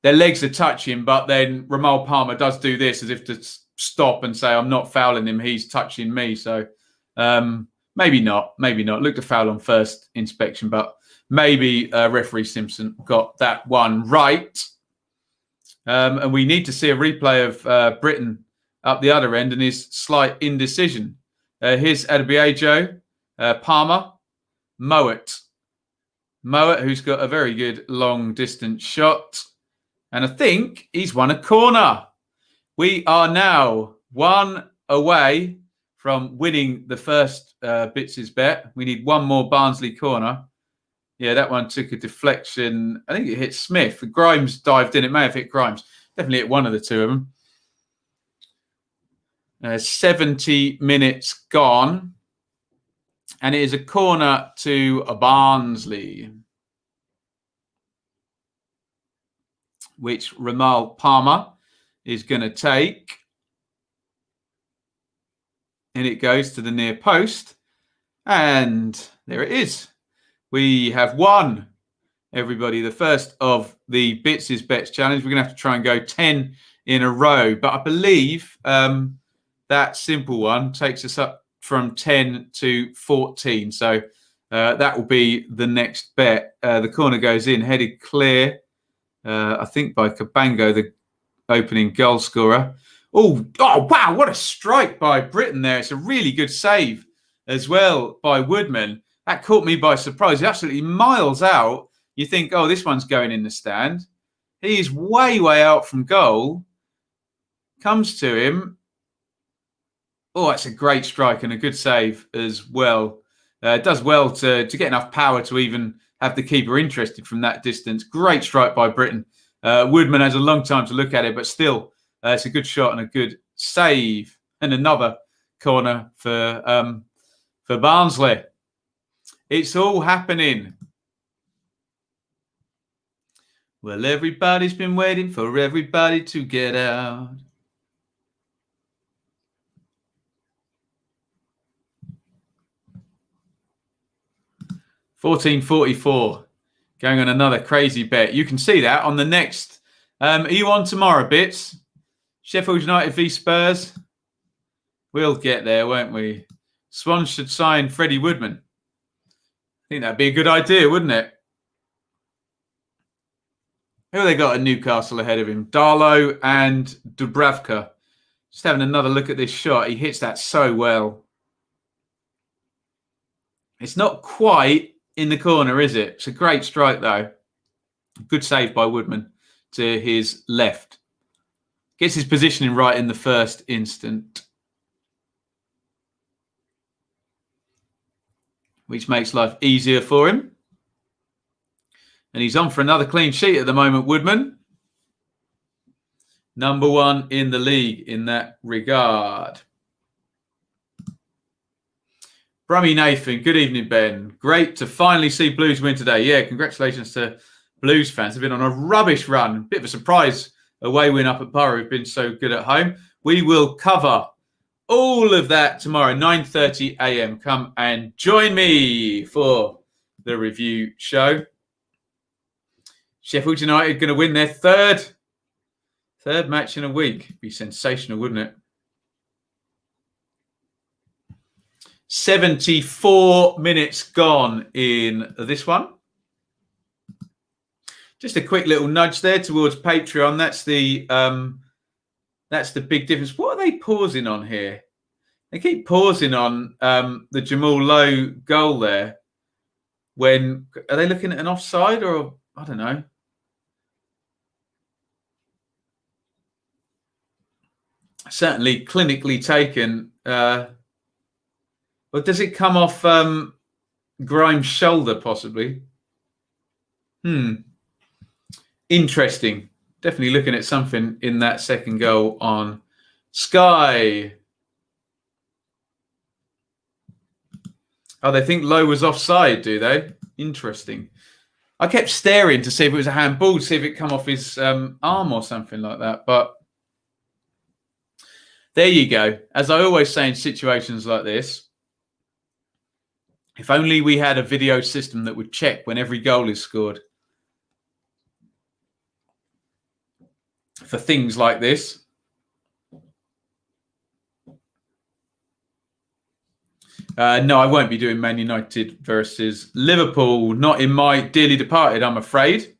Their legs are touching, but then Ramal Palmer does do this as if to stop and say, I'm not fouling him, he's touching me. So maybe not. Looked a foul on first inspection, but maybe referee Simpson got that one right. And we need to see a replay of Britton up the other end and his slight indecision. Here's Adebayo, Palmer, Mowatt, who's got a very good long distance shot. And I think he's won a corner. We are now one away from winning the first Bits' bet. We need one more Barnsley corner. Yeah, that one took a deflection. I think it hit Smith. Grimes dived in. It may have hit Grimes. Definitely hit one of the two of them. 70 minutes gone. And it is a corner to Barnsley, which Ramal Palmer is going to take. And it goes to the near post. And there it is. We have won, everybody, the first of the Bits' Bets challenge. We're going to have to try and go 10 in a row. But I believe that simple one takes us up from 10 to 14. So that will be the next bet. The corner goes in, headed clear, I think by Cabango, the opening goal scorer. Oh, wow, what a strike by Britton there. It's a really good save as well by Woodman. That caught me by surprise. Absolutely miles out. You think, oh, this one's going in the stand. He is way, way out from goal. Comes to him. Oh, that's a great strike and a good save as well. Does well to get enough power to even have the keeper interested from that distance. Great strike by Burton. Woodman has a long time to look at it, but still, it's a good shot and a good save. And another corner for Barnsley. It's all happening. Well, everybody's been waiting for everybody to get out. $14.44. Going on another crazy bet. You can see that on the next. Are you on tomorrow, Bits? Sheffield United v Spurs. We'll get there, won't we? Swans should sign Freddie Woodman. I think that'd be a good idea, wouldn't it? Who have they got at Newcastle ahead of him? Darlow and Dubravka. Just having another look at this shot. He hits that so well. It's not quite in the corner, is it? It's a great strike, though. Good save by Woodman to his left. Gets his positioning right in the first instant, which makes life easier for him. And he's on for another clean sheet at the moment, Woodman. Number 1 in the league in that regard. Brummy Nathan, good evening, Ben. Great to finally see Blues win today. Yeah, congratulations to Blues fans. They've been on a rubbish run. Bit of a surprise away win up at Borough. We've been so good at home. We will cover all of that tomorrow, 9:30 a.m. Come and join me for the review show. Sheffield United going to win their third match in a week. Be sensational, wouldn't it? 74 minutes gone in this one. Just a quick little nudge there towards Patreon. That's the big difference. What are they pausing on here? They keep pausing on the Jamal Lowe goal there. When are they looking at an offside or I don't know? Certainly clinically taken. Or does it come off Grimes' shoulder, possibly? Interesting. Definitely looking at something in that second goal on Sky. Oh, they think Lowe was offside, do they? Interesting. I kept staring to see if it was a handball, to see if it come off his arm or something like that. But there you go. As I always say in situations like this, if only we had a video system that would check when every goal is scored for things like this. No, I won't be doing Man United versus Liverpool. Not in my dearly departed, I'm afraid.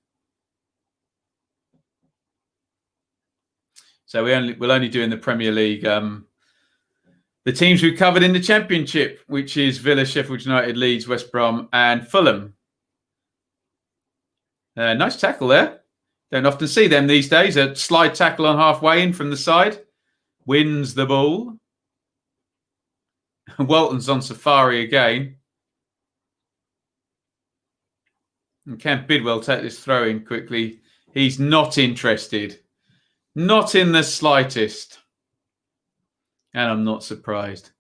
So we'll only do in the Premier League. The teams we've covered in the Championship, which is Villa, Sheffield United, Leeds, West Brom and Fulham. Nice tackle there. Don't often see them these days. A slide tackle on halfway in from the side. Wins the ball. Walton's on safari again. And can Bidwell take this throw in quickly? He's not interested. Not in the slightest. And I'm not surprised.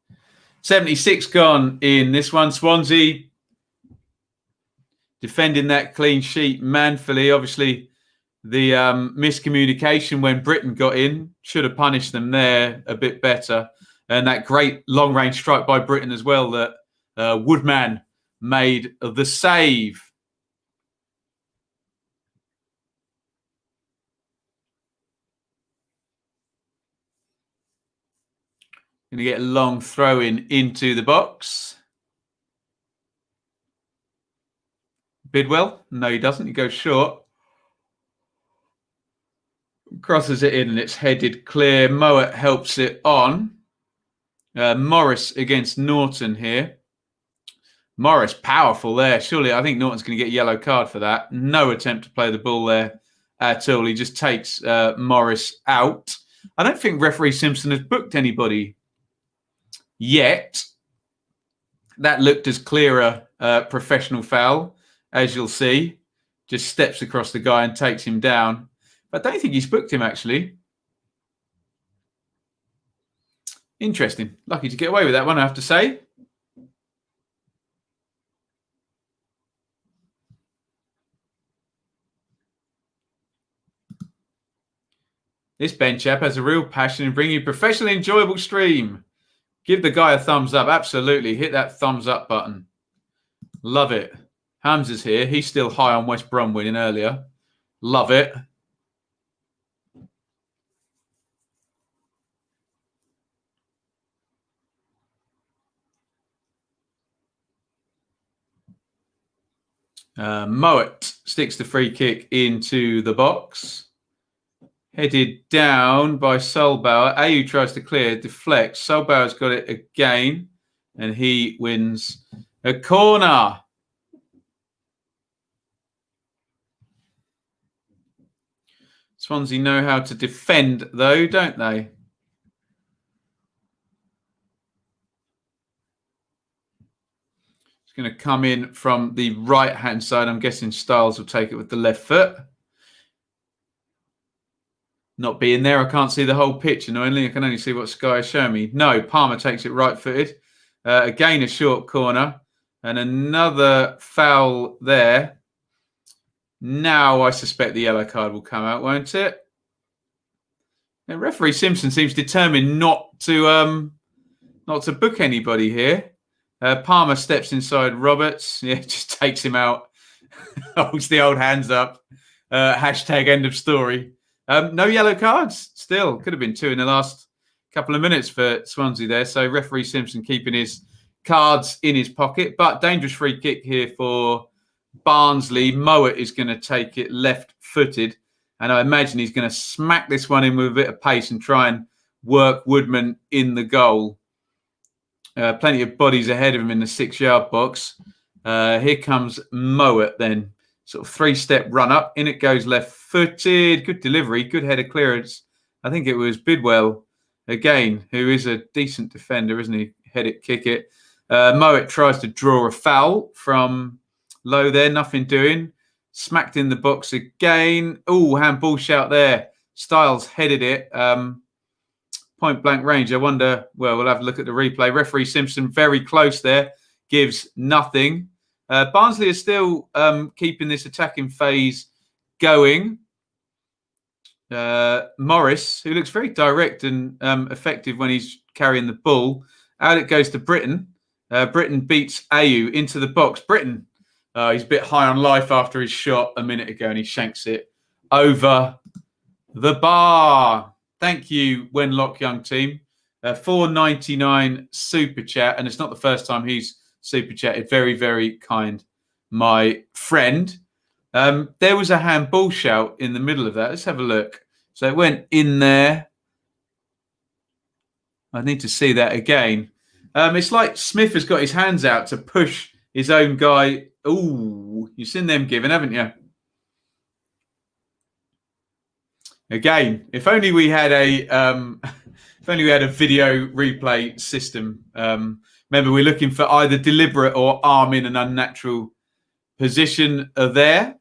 76 gone in this one. Swansea defending that clean sheet manfully. Obviously, the miscommunication when Britain got in should have punished them there a bit better. And that great long-range strike by Britain as well that Woodman made the save. Going to get a long throw in into the box. Bidwell? No, he doesn't. He goes short. Crosses it in and it's headed clear. Mowat helps it on. Morris against Norton here. Morris, powerful there. Surely, I think Norton's going to get a yellow card for that. No attempt to play the ball there at all. He just takes Morris out. I don't think referee Simpson has booked anybody yet. That looked as clear a professional foul, as you'll see. Just steps across the guy and takes him down. But I don't think he's booked him, actually. Interesting. Lucky to get away with that one, I have to say. This bench app has a real passion in bringing you a professionally enjoyable stream. Give the guy a thumbs up. Absolutely. Hit that thumbs up button. Love it. Hamza's here. He's still high on West Brom winning earlier. Love it. Mowat sticks the free kick into the box. Headed down by Solbauer. Ayew tries to clear, deflects. Solbauer's got it again, and he wins a corner. Swansea know how to defend, though, don't they? It's going to come in from the right-hand side. I'm guessing Styles will take it with the left foot. Not being there, I can't see the whole pitch. Annoyingly, I can only see what Sky is showing me. No, Palmer takes it right-footed. Again, a short corner. And another foul there. Now I suspect the yellow card will come out, won't it? And referee Simpson seems determined not to book anybody here. Palmer steps inside Roberts. Yeah, just takes him out. Holds the old hands up. Hashtag end of story. No yellow cards still. Could have been 2 in the last couple of minutes for Swansea there. So referee Simpson keeping his cards in his pocket. But dangerous free kick here for Barnsley. Mowat is going to take it left-footed. And I imagine he's going to smack this one in with a bit of pace and try and work Woodman in the goal. Plenty of bodies ahead of him in the 6-yard box. Here comes Mowat then. Sort of 3-step run up. In it goes left-footed. Good delivery. Good header clearance. I think it was Bidwell again, who is a decent defender, isn't he? Head it, kick it. Mowat tries to draw a foul from low there. Nothing doing. Smacked in the box again. Oh, handball shout there. Styles headed it. Point blank range. I wonder, well, we'll have a look at the replay. Referee Simpson very close there. Gives nothing. Barnsley is still keeping this attacking phase going. Morris, who looks very direct and effective when he's carrying the ball. Out it goes to Burton. Burton beats Ayew into the box. Burton, he's a bit high on life after his shot a minute ago, and he shanks it over the bar. Thank you, Wenlock Young Team. $4.99 super chat, and it's not the first time he's super chatted. Very, very kind, my friend. There was a handball shout in the middle of that. Let's have a look. So it went in there. I need to see that again. It's like Smith has got his hands out to push his own guy. Ooh, you've seen them giving, haven't you? Again, if only we had a video replay system. Remember, we're looking for either deliberate or arm in an unnatural position there.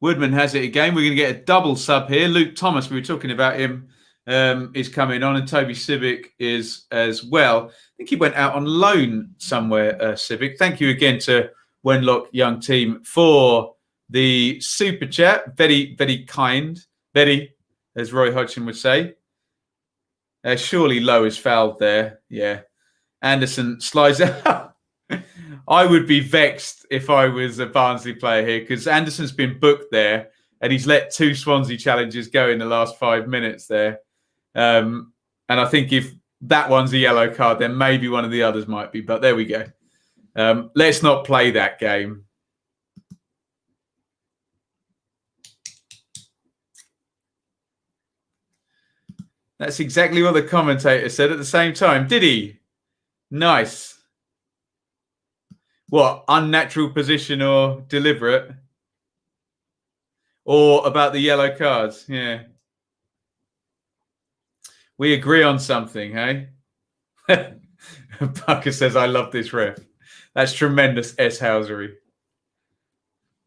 Woodman has it again. We're going to get a double sub here. Luke Thomas, we were talking about him, is coming on, and Toby Civic is as well. I think he went out on loan somewhere, Civic. Thank you again to Wenlock Young Team for the super chat. Very, very kind. Very, as Roy Hodgson would say. Surely Lowe is fouled there. Yeah. Anderson slides out. I would be vexed if I was a Barnsley player here, because Anderson's been booked there and he's let 2 Swansea challenges go in the last 5 minutes there. And I think if that one's a yellow card, then maybe one of the others might be. But there we go. Let's not play that game. That's exactly what the commentator said at the same time. Did he? Nice. What? Unnatural position or deliberate? Or about the yellow cards? Yeah. We agree on something, hey? Parker says, I love this ref. That's tremendous S-housery.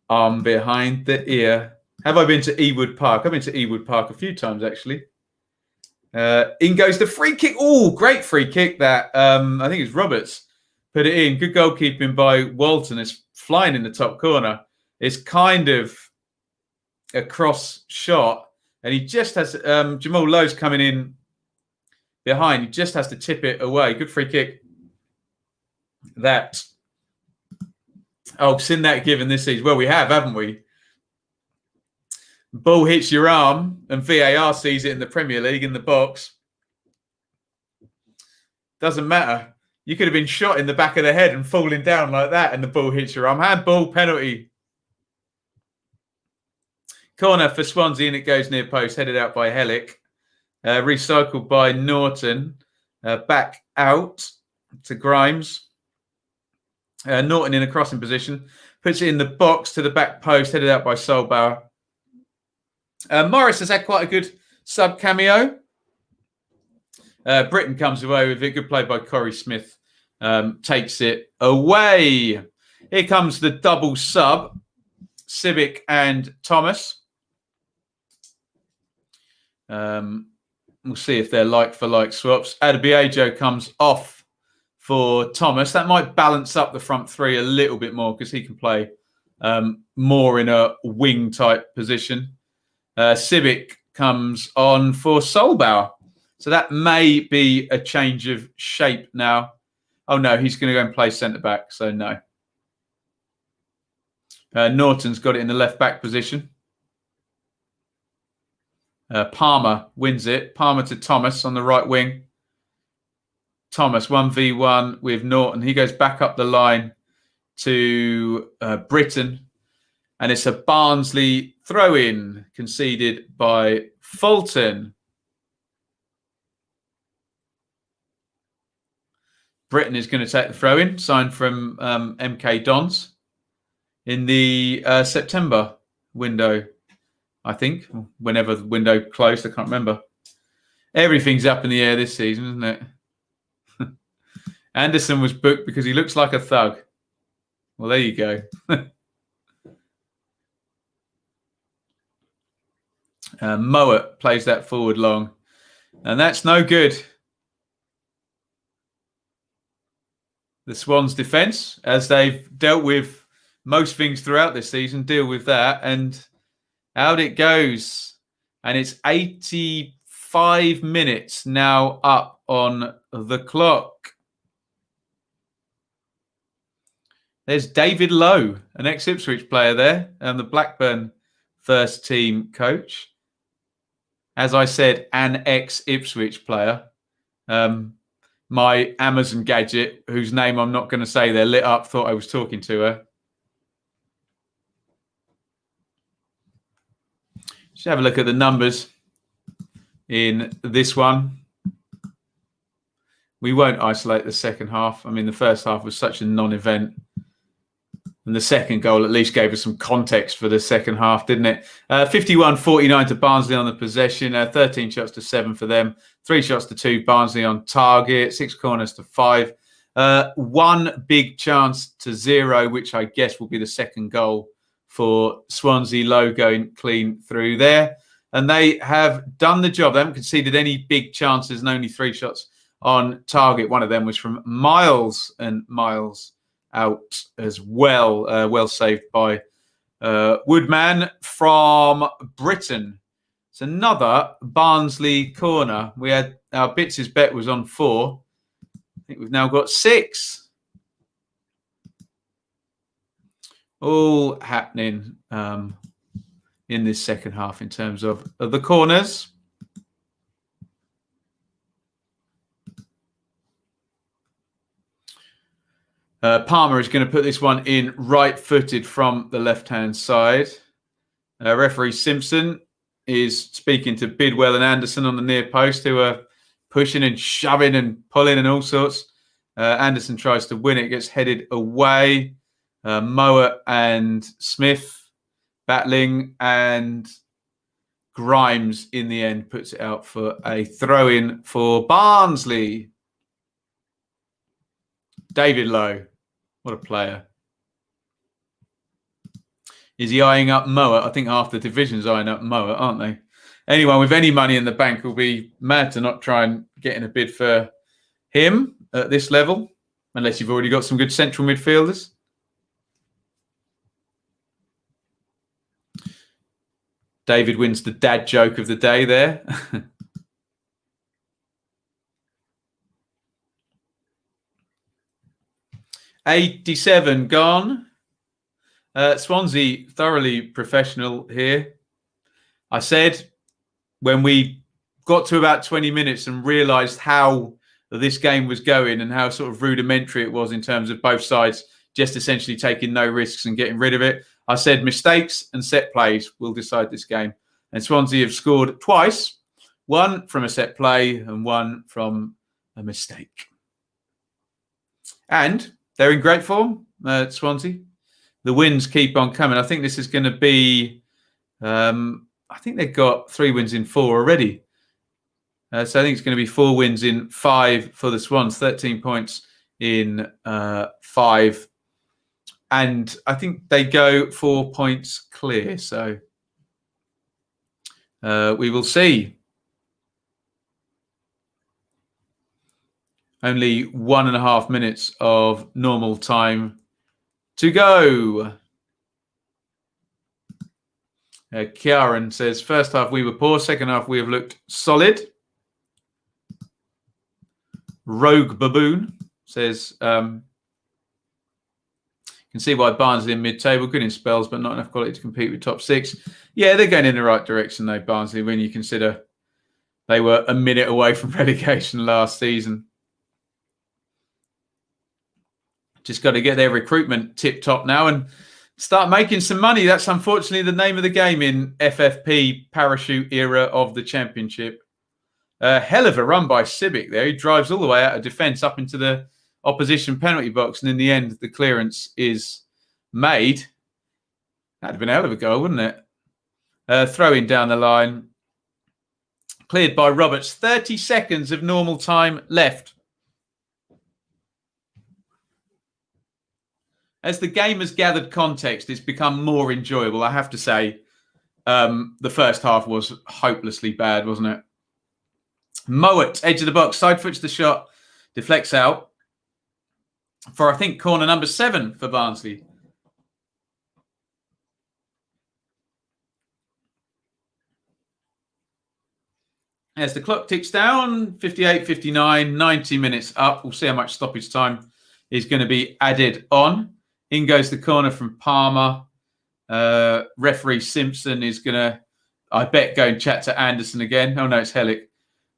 Arm behind the ear. Have I been to Ewood Park? I've been to Ewood Park a few times, actually. In goes the free kick. Oh, great free kick that. I think it's Roberts put it in. Good goalkeeping by Walton. It's flying in the top corner. It's kind of a cross shot. And he just has... Jamal Lowe's coming in behind. He just has to tip it away. Good free kick. That... Oh, seen that given this season. Well, we have, haven't we? Ball hits your arm and VAR sees it in the Premier League in the box. Doesn't matter. You could have been shot in the back of the head and falling down like that and the ball hits your arm. Handball, penalty. Corner for Swansea and it goes near post, headed out by Hellick. Recycled by Norton. Back out to Grimes. Norton in a crossing position. Puts it in the box to the back post, headed out by Solbauer. Morris has had quite a good sub cameo. Britain comes away with it. Good play by Corey Smith. Takes it away. Here comes the double sub. Civic and Thomas. We'll see if they're like-for-like swaps. Adebayo comes off for Thomas. That might balance up the front three a little bit more because he can play more in a wing-type position. Civic comes on for Solbauer. So that may be a change of shape now. Oh, no, he's going to go and play centre-back, so no. Norton's got it in the left-back position. Palmer wins it. Palmer to Thomas on the right wing. Thomas 1v1 with Norton. He goes back up the line to Britain. And it's a Barnsley throw-in conceded by Fulton. Britain is going to take the throw-in, signed from MK Dons in the September window, I think. Whenever the window closed, I can't remember. Everything's up in the air this season, isn't it? Anderson was booked because he looks like a thug. Well, there you go. Mowat plays that forward long. And that's no good. The Swans' defence, as they've dealt with most things throughout this season, deal with that. And out it goes. And it's 85 minutes now up on the clock. There's David Lowe, an ex-Ipswich player there, and the Blackburn first team coach. As I said, an ex-Ipswich player. My Amazon gadget, whose name I'm not going to say there, lit up, thought I was talking to her. Just have a look at the numbers in this one. We won't isolate the second half. I mean, the first half was such a non-event. And the second goal at least gave us some context for the second half, didn't it? 51-49 to Barnsley on the possession. 13 shots to 7 for them. 3 shots to 2. Barnsley on target. 6 corners to 5. 1 big chance to 0, which I guess will be the second goal for Swansea. Low going clean through there. And they have done the job. They haven't conceded any big chances and only 3 shots on target. One of them was from Miles, and Miles out as well. Well saved by Woodman from Britain. It's another Barnsley corner. We had our Bits' bet was on 4. I think we've now got 6. All happening in this second half in terms of the corners. Palmer is going to put this one in right-footed from the left-hand side. Referee Simpson is speaking to Bidwell and Anderson on the near post, who are pushing and shoving and pulling and all sorts. Anderson tries to win it, gets headed away. Mowat and Smith battling, and Grimes in the end puts it out for a throw-in for Barnsley. David Lowe, what a player. Is he eyeing up Moa? I think half the division's eyeing up Moa, aren't they? Anyone with any money in the bank will be mad to not try and get in a bid for him at this level, unless you've already got some good central midfielders. David wins the dad joke of the day there. 87 gone. Swansea thoroughly professional here. I said when we got to about 20 minutes and realised how this game was going and how sort of rudimentary it was in terms of both sides just essentially taking no risks and getting rid of it, I said mistakes and set plays will decide this game. And Swansea have scored twice, one from a set play and one from a mistake. And they're in great form, Swansea. The wins keep on coming. I think this is going to be, I think they've got 3 wins in 4 already. So I think it's going to be 4 wins in 5 for the Swans, 13 points in 5. And I think they go 4 points clear. So we will see. Only 1.5 minutes of normal time to go. Kieran says, first half we were poor, second half we have looked solid. Rogue Baboon says, can see why Barnsley in mid-table, good in spells, but not enough quality to compete with top 6. Yeah, they're going in the right direction though, Barnsley, when you consider they were a minute away from relegation last season. Just got to get their recruitment tip-top now and start making some money. That's unfortunately the name of the game in FFP parachute era of the Championship. Hell of a run by Sibic there. He drives all the way out of defence up into the opposition penalty box, and in the end, the clearance is made. That'd have been a hell of a goal, wouldn't it? Throwing down the line. Cleared by Roberts. 30 seconds of normal time left. As the game has gathered context, it's become more enjoyable, I have to say. The first half was hopelessly bad, wasn't it? Mowat, edge of the box, side foots the shot, deflects out for, I think, corner number 7 for Barnsley. As the clock ticks down, 58, 59, 90 minutes up. We'll see how much stoppage time is going to be added on. In goes the corner from Palmer. Referee Simpson is going to, I bet, go and chat to Anderson again. Oh, no, it's Hellick.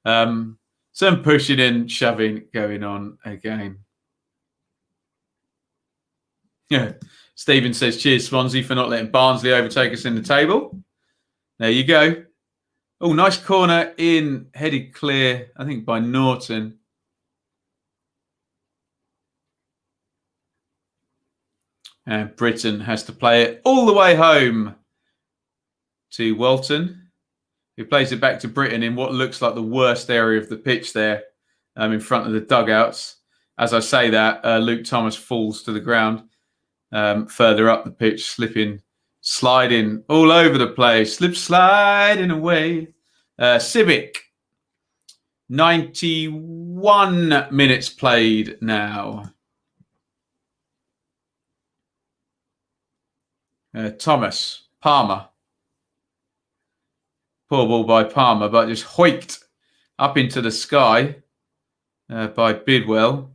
Some pushing and shoving going on again. Yeah. Stephen says, cheers, Swansea, for not letting Barnsley overtake us in the table. There you go. Oh, nice corner in, headed clear, I think, by Norton. And Britain has to play it all the way home to Walton, who plays it back to Britain in what looks like the worst area of the pitch there, in front of the dugouts. As I say that, Luke Thomas falls to the ground further up the pitch, slipping, sliding all over the place, slip sliding away. Sibic, 91 minutes played now. Thomas, Palmer. Poor ball by Palmer, but just hoiked up into the sky by Bidwell.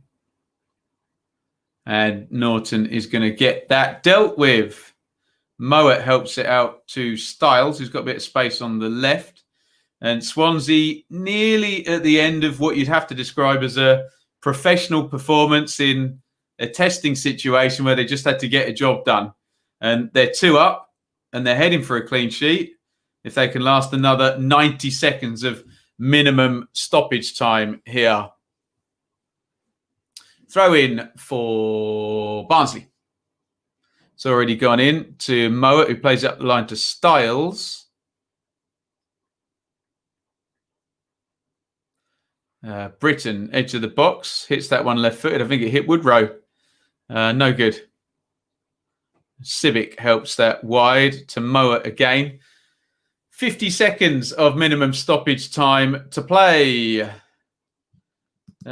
And Norton is going to get that dealt with. Mowat helps it out to Styles, who's got a bit of space on the left. And Swansea nearly at the end of what you'd have to describe as a professional performance in a testing situation where they just had to get a job done. And they're 2 up and they're heading for a clean sheet. If they can last another 90 seconds of minimum stoppage time here. Throw in for Barnsley. It's already gone in to Mowat, who plays up the line to Styles. Britain, edge of the box, hits that one left-footed. I think it hit Woodrow. No good. Civic helps that wide to mow it again. 50 seconds of minimum stoppage time to play.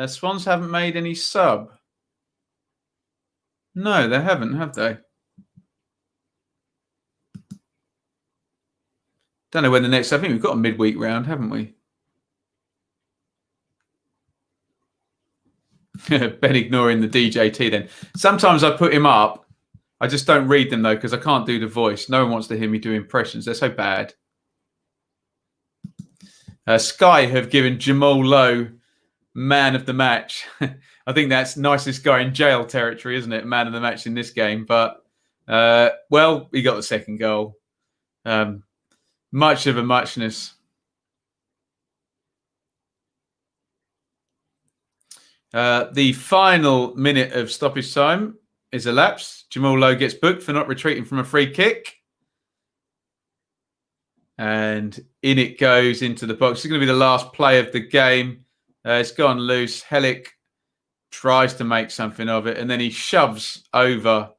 Swans haven't made any sub. No, they haven't, have they? Don't know when the next... I think we've got a midweek round, haven't we? Ben ignoring the DJT then. Sometimes I put him up. I just don't read them, though, because I can't do the voice. No one wants to hear me do impressions. They're so bad. Sky have given Jamal Lowe man of the match. I think that's nicest guy in jail territory, isn't it? Man of the match in this game. But, well, he got the second goal. Much of a muchness. The final minute of stoppage time is elapsed. Jamal Lowe gets booked for not retreating from a free kick. And in it goes into the box. It's going to be the last play of the game. It's gone loose. Hellick tries to make something of it. And then he shoves over.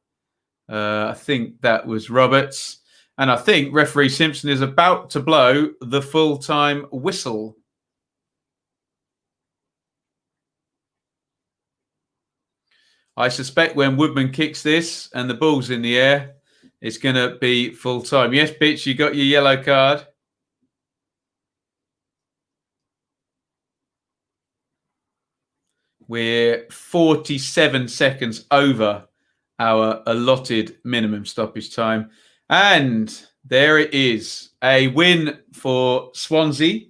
I think that was Roberts. And I think referee Simpson is about to blow the full-time whistle. I suspect when Woodman kicks this and the ball's in the air, it's going to be full-time. Yes, Bitch, you got your yellow card. We're 47 seconds over our allotted minimum stoppage time. And there it is. A win for Swansea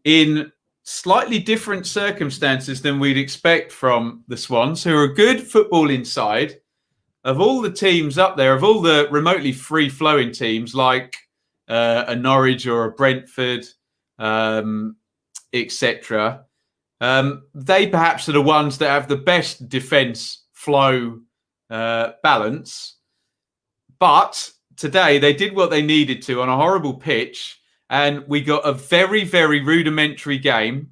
in slightly different circumstances than we'd expect from the Swans, who are a good footballing side. Of all the teams up there, of all the remotely free-flowing teams like a Norwich or a Brentford, etc., they perhaps are the ones that have the best defence flow balance. But today they did what they needed to on a horrible pitch, and we got a very, very rudimentary game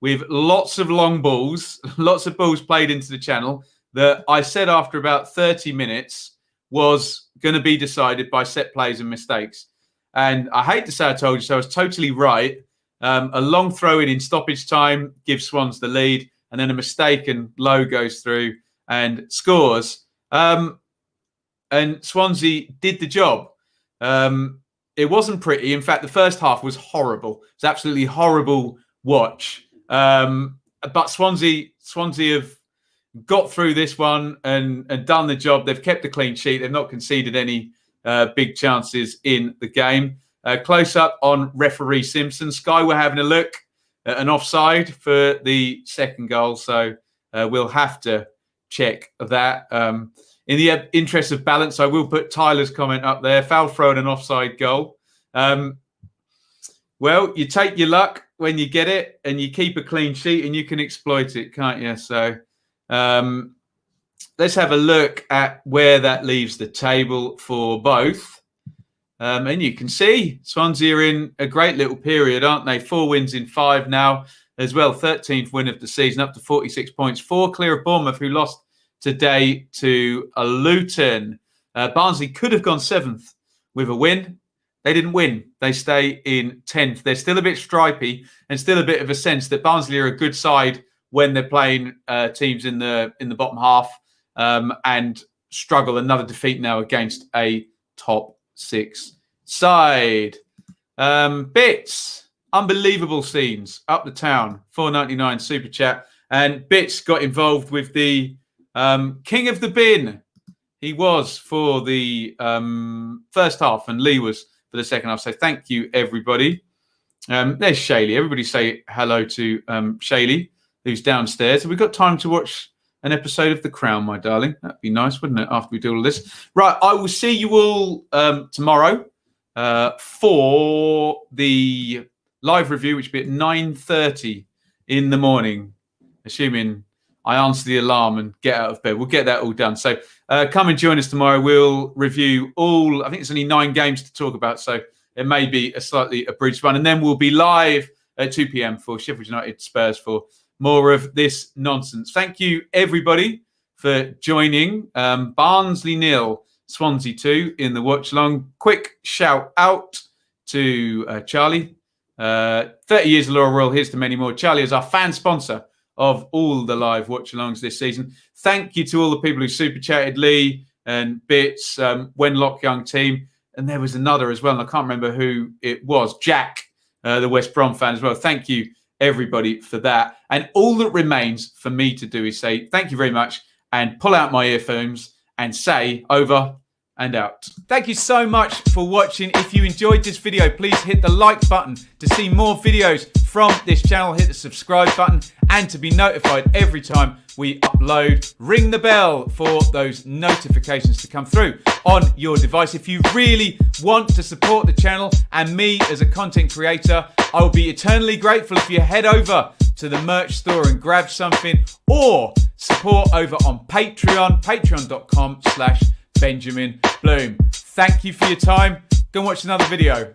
with lots of long balls, lots of balls played into the channel that I said after about 30 minutes was going to be decided by set plays and mistakes. And I hate to say I told you so. I was totally right. A long throw in stoppage time gives Swans the lead, and then a mistake and Lowe goes through and scores. And Swansea did the job. It wasn't pretty. In fact, the first half was horrible. It's absolutely horrible watch. But Swansea have got through this one and done the job. They've kept a clean sheet. They've not conceded any big chances in the game. Close up on referee Simpson. Sky were having a look at an offside for the second goal. So we'll have to check that. In the interest of balance, I will put Tyler's comment up there. Foul throw and an offside goal. Well, you take your luck when you get it and you keep a clean sheet and you can exploit it, can't you? So let's have a look at where that leaves the table for both. And you can see Swansea are in a great little period, aren't they? 4 wins in 5 now as well. 13th win of the season, up to 46 points. 4 clear of Bournemouth, who lost today to Luton. Barnsley could have gone 7th with a win. They didn't win. They stay in 10th. They're still a bit stripy and still a bit of a sense that Barnsley are a good side when they're playing teams in the bottom half and struggle. Another defeat now against a top 6 side. Bits, unbelievable scenes up the town. $4.99 super chat, and Bits got involved with the king of the bin. He was for the first half, and Lee was for the second half. So thank you, everybody. There's Shaylee. Everybody say hello to Shaylee, who's downstairs. Have we got time to watch an episode of The Crown, my darling? That'd be nice, wouldn't it, after we do all this? Right, I will see you all tomorrow for the live review, which will be at 9:30 in the morning, assuming I answer the alarm and get out of bed. We'll get that all done. So come and join us tomorrow. We'll review I think it's only 9 games to talk about, so it may be a slightly abridged one. And then we'll be live at 2 p.m. for Sheffield United Spurs for more of this nonsense. Thank you, everybody, for joining. Barnsley 0, Swansea 2 in the watch along. Quick shout out to Charlie. 30 years of Laurel Royal. Here's to many more. Charlie is our fan sponsor of all the live watch-alongs this season. Thank you to all the people who super chatted, Lee and Bits, Wenlock Young team. And there was another as well, and I can't remember who it was. Jack, the West Brom fan as well. Thank you, everybody, for that. And all that remains for me to do is say thank you very much and pull out my earphones and say over and out. Thank you so much for watching. If you enjoyed this video, please hit the like button to see more videos from this channel. Hit the subscribe button and to be notified every time we upload. Ring the bell for those notifications to come through on your device. If you really want to support the channel and me as a content creator, I will be eternally grateful if you head over to the merch store and grab something, or support over on Patreon, patreon.com/Benjamin Bloom. Thank you for your time. Go and watch another video.